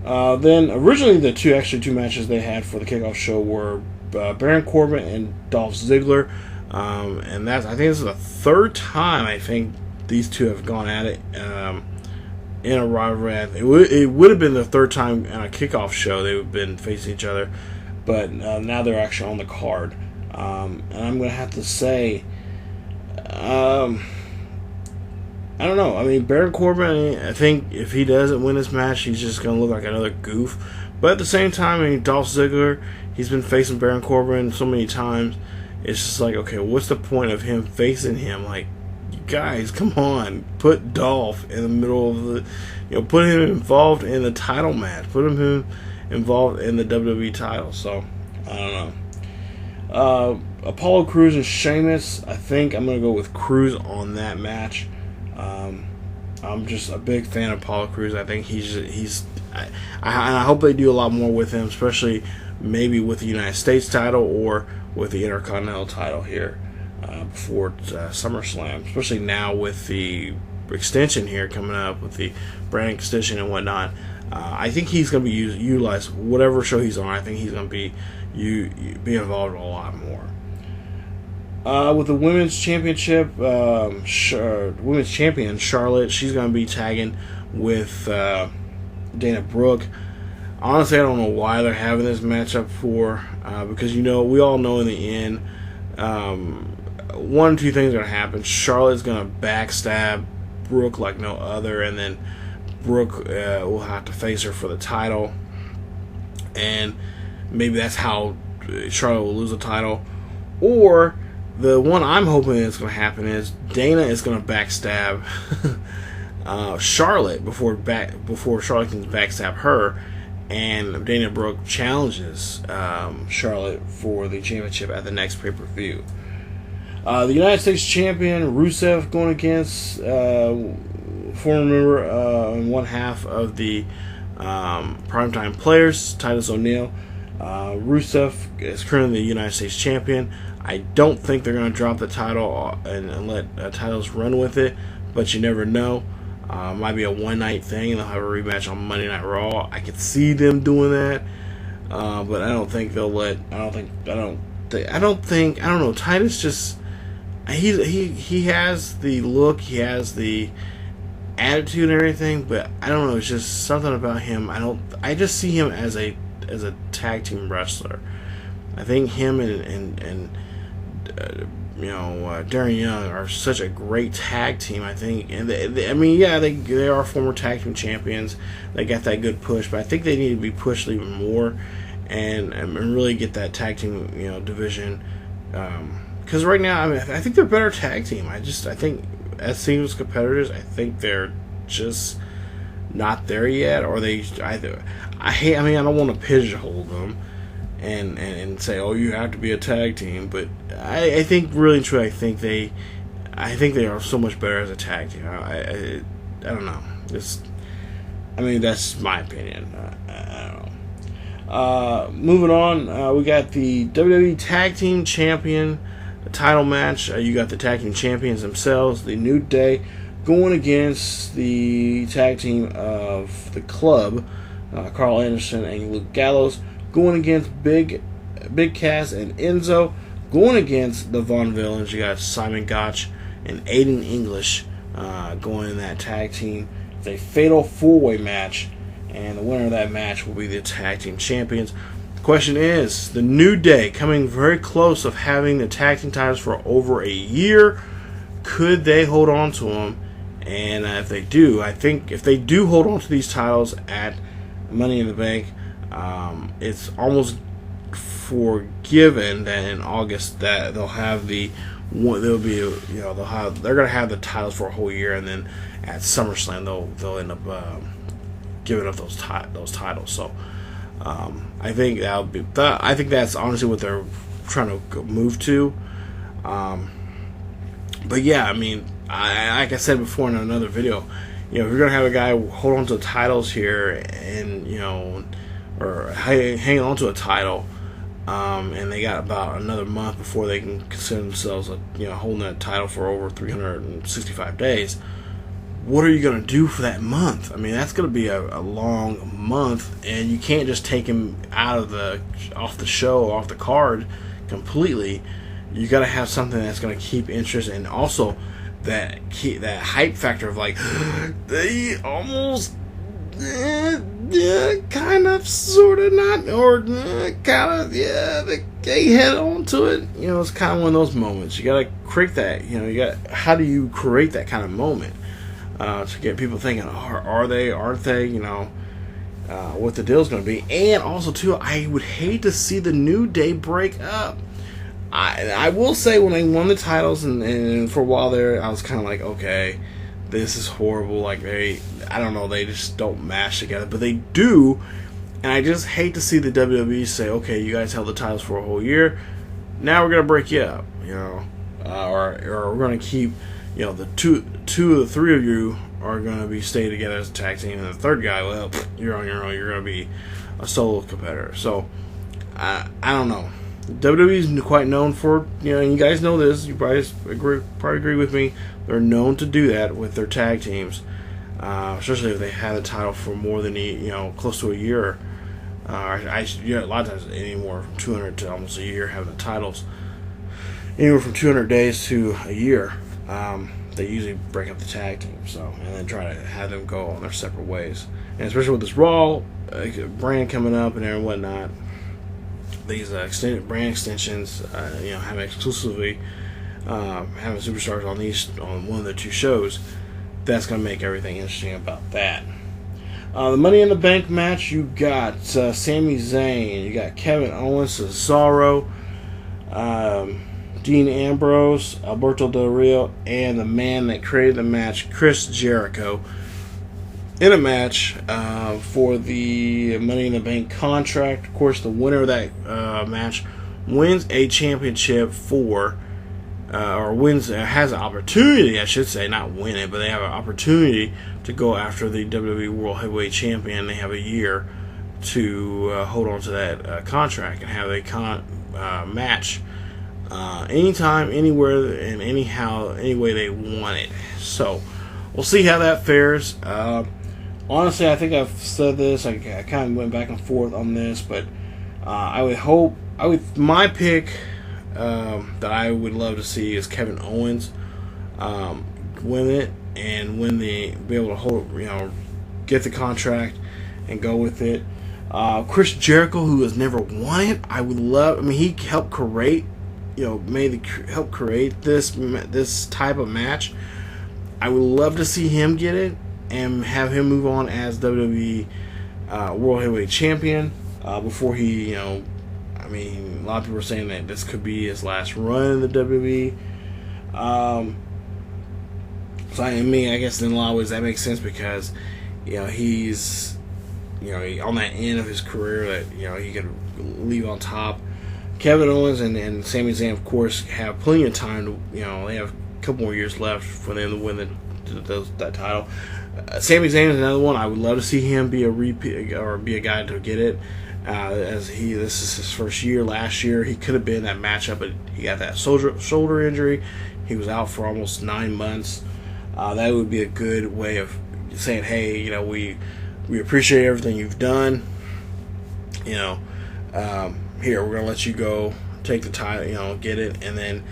Then originally the two matches they had for the kickoff show were Baron Corbin and Dolph Ziggler. And I think this is the 3rd time I think these two have gone at it in a rivalry. It would have been the 3rd time on a kickoff show they have been facing each other, but now they're actually on the card. And I'm going to have to say, I don't know. I mean, Baron Corbin, I think if he doesn't win this match, he's just going to look like another goof. But at the same time, I mean, Dolph Ziggler, he's been facing Baron Corbin so many times. It's just like, okay, what's the point of him facing him? Like, guys, come on, put Dolph in the middle of the, put him involved in the title match, put him involved in the WWE title. So I don't know. Apollo Crews and Sheamus, I think I'm gonna go with Crews on that match. I'm just a big fan of Apollo Crews. I think I hope they do a lot more with him, especially maybe with the United States title or with the Intercontinental title here. Before SummerSlam, especially now with the extension here coming up with the brand extension and whatnot. I think he's going to be utilized whatever show he's on. I think he's going to be involved a lot more. With the women's championship, women's champion Charlotte, she's going to be tagging with Dana Brooke. Honestly, I don't know why they're having this matchup for, because we all know in the end, one or two things are going to happen. Charlotte's going to backstab Brooke like no other, and then Brooke will have to face her for the title, and maybe that's how Charlotte will lose the title. Or the one I'm hoping is going to happen is Dana is going to backstab Charlotte before Charlotte can backstab her, and Dana Brooke challenges Charlotte for the championship at the next pay-per-view. The United States champion Rusev going against former member and one half of the Primetime Players, Titus O'Neil. Rusev is currently the United States champion. I don't think they're going to drop the title and let titles run with it, but you never know. Might be a one-night thing, and they'll have a rematch on Monday Night Raw. I could see them doing that, but I don't think they'll let. I don't know. Titus just he has the look, he has the attitude and everything, but I don't know. It's just something about him. I just see him as a tag team wrestler. I think him and Darren Young are such a great tag team. I think, and they are former tag team champions. They got that good push, but I think they need to be pushed even more and really get that tag team division. Because right now, I think they're a better tag team. I think as singles competitors, I think they're just not there yet, or they either. I don't want to pigeonhole them and say, oh, you have to be a tag team, but I think really and truly, I think they are so much better as a tag team. I don't know. That's my opinion. I don't know. Moving on, we got the WWE Tag Team Champion title match. You got the tag team champions themselves, the New Day, going against the tag team of the Club, Carl Anderson and Luke Gallows, going against Big Cass and Enzo, going against the Von Villains. You got Simon Gotch and Aiden English going in that tag team. It's a fatal four-way match, and the winner of that match will be the tag team champions. The question is, the New Day coming very close of having the tag team titles for over a year. Could they hold on to them? And if they do, I think if they do hold on to these titles at Money in the Bank, it's almost forgiven that in August that they're gonna have the titles for a whole year, and then at SummerSlam they'll end up giving up those titles. So I think I think that's honestly what they're trying to move to. But yeah, like I said before in another video, if you're gonna have a guy hold on to the titles here and or hang on to a title, and they got about another month before they can consider themselves holding that title for over 365 days. What are you going to do for that month? That's going to be a long month, and you can't just take him off the show, off the card completely. You got to have something that's going to keep interest, and also that hype factor of they almost kind of sort of not, or kind of they head on to it. It's kind of one of those moments. You got to create that. How do you create that kind of moment? To get people thinking, are they, aren't they, what the deal's going to be. And also, too, I would hate to see the New Day break up. I will say, when they won the titles, and for a while there, I was kind of like, okay, this is horrible. They just don't mash together. But they do, and I just hate to see the WWE say, okay, you guys held the titles for a whole year, now we're going to break you up, or we're going to keep... the two of the three of you are going to be stay together as a tag team, and the third guy, well, you're on your own. You're going to be a solo competitor. So, I don't know. WWE is quite known for, and you guys know this. You probably agree with me. They're known to do that with their tag teams, especially if they had the title for more than close to a year. A lot of times anywhere from 200 to almost a year having the titles. Anywhere from 200 days to a year. They usually break up the tag team, and then try to have them go on their separate ways. And especially with this Raw brand coming up and whatnot, these extended brand extensions, having exclusively having superstars on one of the two shows, that's going to make everything interesting about that. The Money in the Bank match, you got Sami Zayn, you got Kevin Owens, Cesaro, Dean Ambrose, Alberto Del Rio, and the man that created the match, Chris Jericho, in a match for the Money in the Bank contract. Of course, the winner of that match wins a championship has an opportunity, I should say, not win it, but they have an opportunity to go after the WWE World Heavyweight Champion. They have a year to hold on to that contract and have a match anytime, anywhere, and any way they want it. So we'll see how that fares. Honestly, I think I've said this. I kind of went back and forth on this, but my pick that I would love to see is Kevin Owens win it and be able to hold, get the contract and go with it. Chris Jericho, who has never won it, I would love. I mean, he helped create, help create this type of match. I would love to see him get it and have him move on as WWE World Heavyweight Champion before he, a lot of people are saying that this could be his last run in the WWE. So I guess in a lot of ways that makes sense because, he's, on that end of his career that, he could leave on top. Kevin Owens and Sami Zayn, of course, have plenty of time to, they have a couple more years left for them to win that title. Sami Zayn is another one. I would love to see him be a repeat or be a guy to get it. This is his first year. Last year he could have been that matchup, but he got that shoulder injury. He was out for almost 9 months. That would be a good way of saying, hey, we appreciate everything you've done. Here, we're gonna let you go, take the title, get it, and then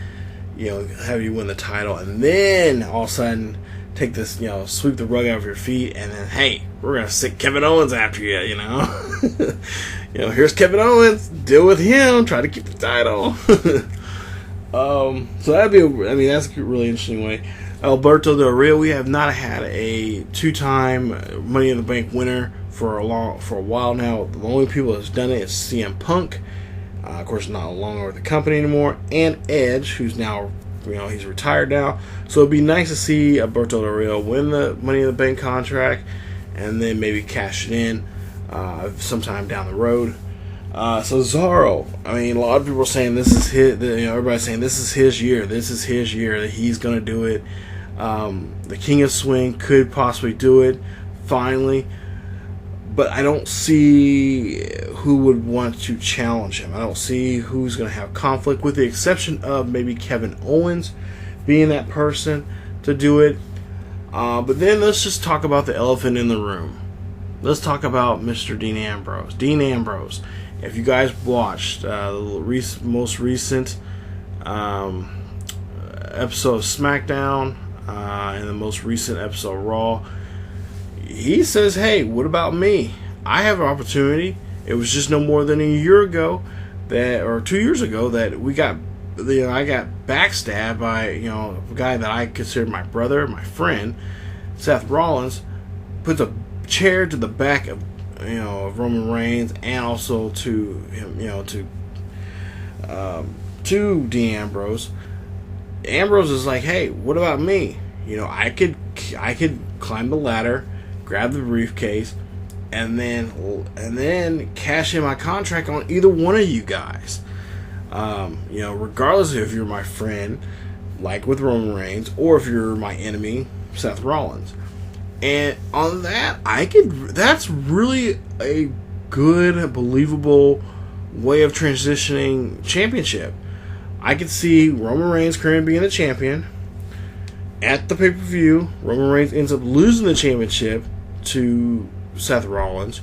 have you win the title, and then all of a sudden take this, sweep the rug out of your feet, and then, hey, we're going to stick Kevin Owens after you, here's Kevin Owens, deal with him, try to keep the title. So that'd be, that's a really interesting way. Alberto Del Rio, we have not had a 2-time Money in the Bank winner for a while now. The only people that's done it is CM Punk, of course not longer with the company anymore, and Edge, who's now, he's retired now. So it'd be nice to see Alberto Del Rio win the Money in the Bank contract and then maybe cash it in sometime down the road. So Cesaro, a lot of people are saying this is his. Everybody's saying this is his year. This is his year that he's going to do it. The King of Swing could possibly do it finally, but I don't see who would want to challenge him. I don't see who's going to have conflict, with the exception of maybe Kevin Owens being that person to do it. But then let's just talk about the elephant in the room. Let's talk about Mr. Dean Ambrose. Dean Ambrose. If you guys watched the most recent episode of SmackDown and the most recent episode of Raw, he says, hey, what about me? I have an opportunity. It was just no more than a year ago or 2 years ago that I got backstabbed by a guy that I considered my brother, my friend, Seth Rollins, puts a chair to the back of Roman Reigns and also to him, to Dean Ambrose. Ambrose is like, hey, what about me? I could climb the ladder, grab the briefcase, and then cash in my contract on either one of you guys. Regardless if you're my friend, like with Roman Reigns, or if you're my enemy, Seth Rollins. And on that, that's really a good, believable way of transitioning championship. I could see Roman Reigns currently being the champion. At the pay-per-view, Roman Reigns ends up losing the championship to Seth Rollins.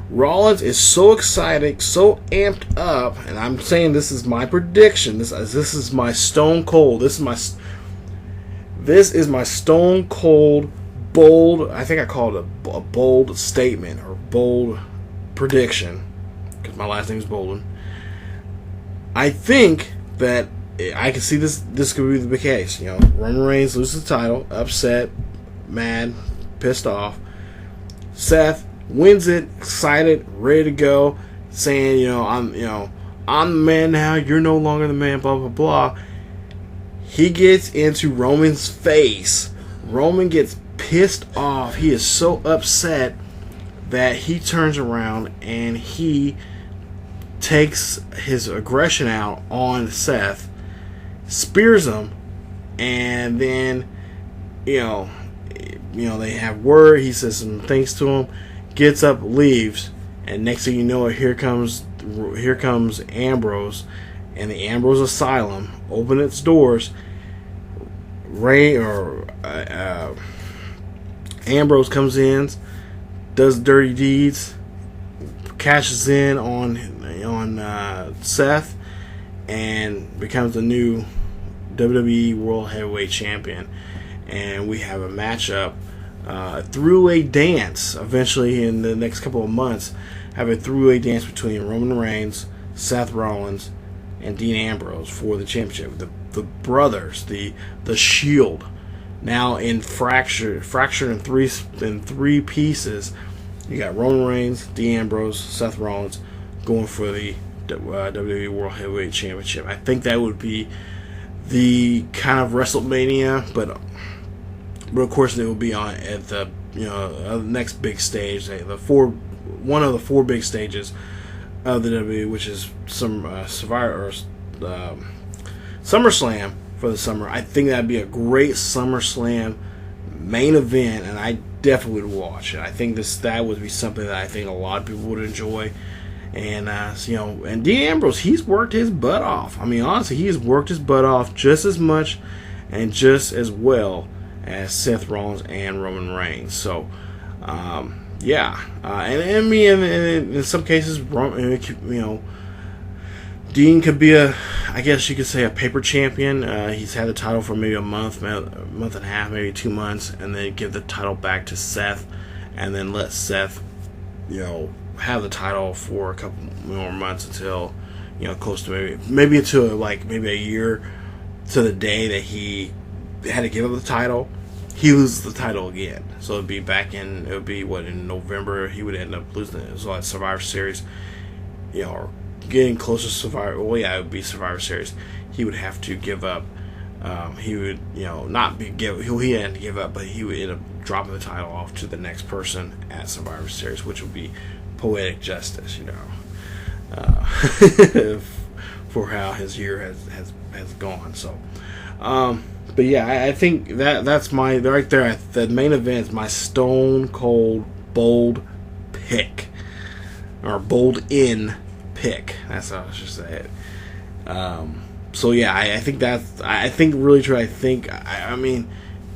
Rollins is so excited, so amped up, and I'm saying this is my prediction. This is my stone cold. This is my stone cold, bold. I think I call it a bold statement or bold prediction because my last name is Bolden. I think that I can see this could be the case. Roman Reigns loses the title, upset, mad, pissed off. Seth wins it, excited, ready to go, saying, I'm the man now. You're no longer the man. Blah blah blah. He gets into Roman's face. Roman gets pissed off. He is so upset that he turns around and he takes his aggression out on Seth, spears him, and then they have word. He says some things to him, gets up, leaves, and next thing you know, here comes Ambrose, and the Ambrose Asylum open its doors. Ambrose comes in, does dirty deeds, cashes in on Seth, and becomes the new WWE World Heavyweight Champion. And we have a matchup through a dance. Eventually, in the next couple of months, have a three-way dance between Roman Reigns, Seth Rollins, and Dean Ambrose for the championship. The brothers, the Shield, now in fractured in three pieces. You got Roman Reigns, Dean Ambrose, Seth Rollins going for the WWE World Heavyweight Championship. I think that would be the kind of WrestleMania, but of course it will be on at the next big stage, one of the four big stages of the WWE, which is some SummerSlam for the summer. I think that'd be a great SummerSlam main event, and I definitely would watch it. I think that would be something that I think a lot of people would enjoy. And and Dean Ambrose, he's worked his butt off. I mean, honestly, he's worked his butt off just as much and just as well as Seth Rollins and Roman Reigns. So, and in some cases, Dean could be I guess you could say a paper champion. He's had the title for maybe a month and a half, maybe 2 months, and then give the title back to Seth, and then let Seth, have the title for a couple more months until, close to maybe until maybe a year to the day that he had to give up the title. He loses the title again, so it would be in November he would end up losing it. So like Survivor Series, or getting closer to Survivor. Well, yeah, it would be Survivor Series. He would have to give up. He would, not be give. He had to give up, but he would end up dropping the title off to the next person at Survivor Series, which would be poetic justice, for how his year has gone. So, but yeah, I think that's my right there. The main event is my stone cold bold pick, or bold in pick. That's how I should say it. So yeah, I think really true. I mean,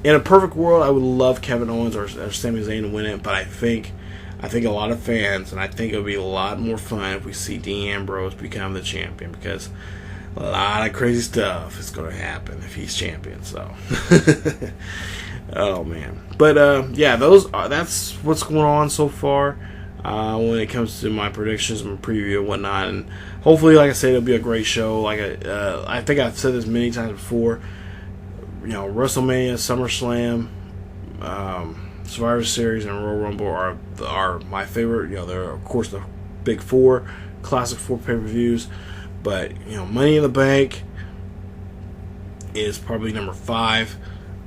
in a perfect world, I would love Kevin Owens or Sami Zayn to win it, but I think a lot of fans, and I think it would be a lot more fun if we see Dean Ambrose become the champion, because a lot of crazy stuff is going to happen if he's champion. So, oh man, but that's what's going on so far when it comes to my predictions and preview and whatnot. And hopefully, like I said, it'll be a great show. I think I've said this many times before. WrestleMania, SummerSlam, Survivor Series, and Royal Rumble are my favorite. They're of course the big four, classic four pay-per-views. But Money in the Bank is probably number 5,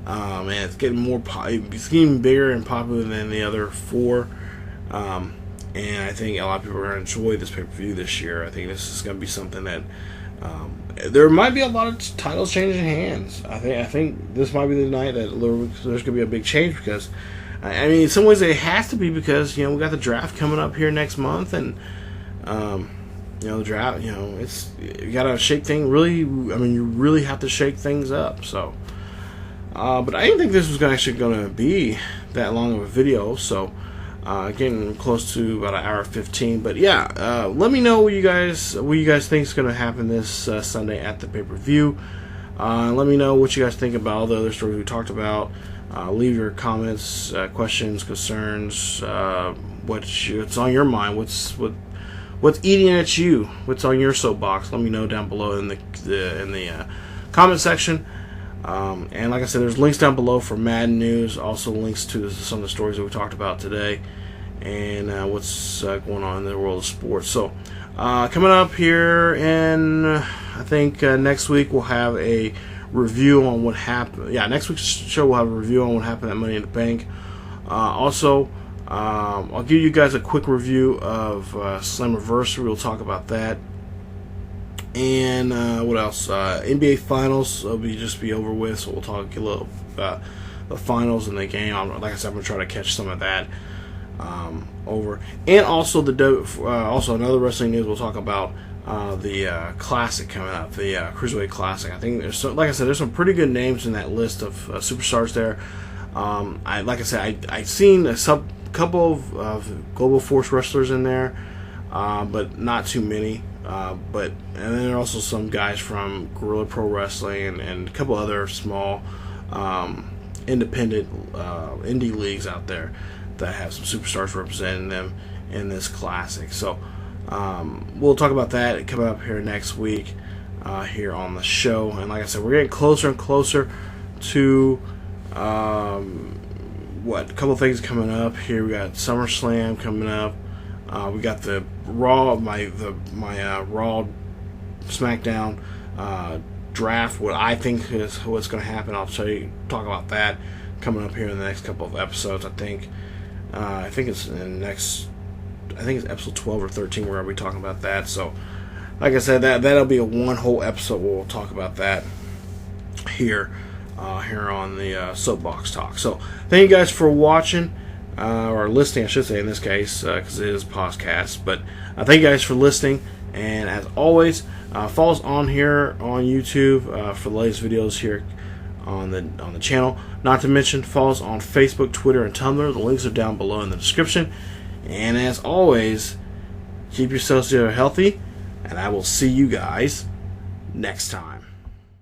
and it's getting bigger and popular than the other 4. And I think a lot of people are going to enjoy this pay-per-view this year. I think this is going to be something that there might be a lot of titles changing hands. I think this might be the night that there's going to be a big change, because I mean, in some ways it has to be, because we got the draft coming up here next month, and the draft, it's, you gotta shake things really. I mean, you really have to shake things up. So, but I didn't think this was actually going to be that long of a video. So, getting close to about an hour 15. But yeah, let me know what you guys think is going to happen this Sunday at the pay-per-view. Let me know what you guys think about all the other stories we talked about. Leave your comments, questions, concerns. What's on your mind? What's what's eating at you? What's on your soapbox? Let me know down below in the comment section. And like I said, there's links down below for Madden news, also links to some of the stories that we talked about today, and what's going on in the world of sports. So coming up here, and I think next week we'll have a review on what happened. Yeah, next week's show we'll have a review on what happened at Money in the Bank. Also, I'll give you guys a quick review of Slammiversary. We'll talk about that. And what else? NBA Finals will just be over with, so we'll talk a little about the finals and the game. Like I said, I'm gonna try to catch some of that over. And also also another wrestling news. We'll talk about the Classic coming up, the Cruiserweight Classic. I think like I said, there's some pretty good names in that list of superstars there. I've seen a couple of Global Force wrestlers in there, but not too many. And then there are also some guys from Guerrilla Pro Wrestling and a couple other small independent indie leagues out there that have some superstars representing them in this Classic. So we'll talk about that coming up here next week here on the show. And like I said, we're getting closer and closer to a couple things coming up here. We got SummerSlam coming up. We got the Raw, my Raw SmackDown draft. What I think is what's going to happen. I'll talk about that coming up here in the next couple of episodes. I think it's in the next. I think it's episode 12 or 13 where I'll be talking about that. So, like I said, that'll be a one whole episode where we'll talk about that here on the Soapbox Talk. So, thank you guys for watching. Or listening, I should say, in this case, because it is a podcast. But thank you guys for listening, and as always, follow us on here on YouTube for the latest videos here on the channel. Not to mention, follow us on Facebook, Twitter, and Tumblr. The links are down below in the description. And as always, keep yourselves healthy, and I will see you guys next time.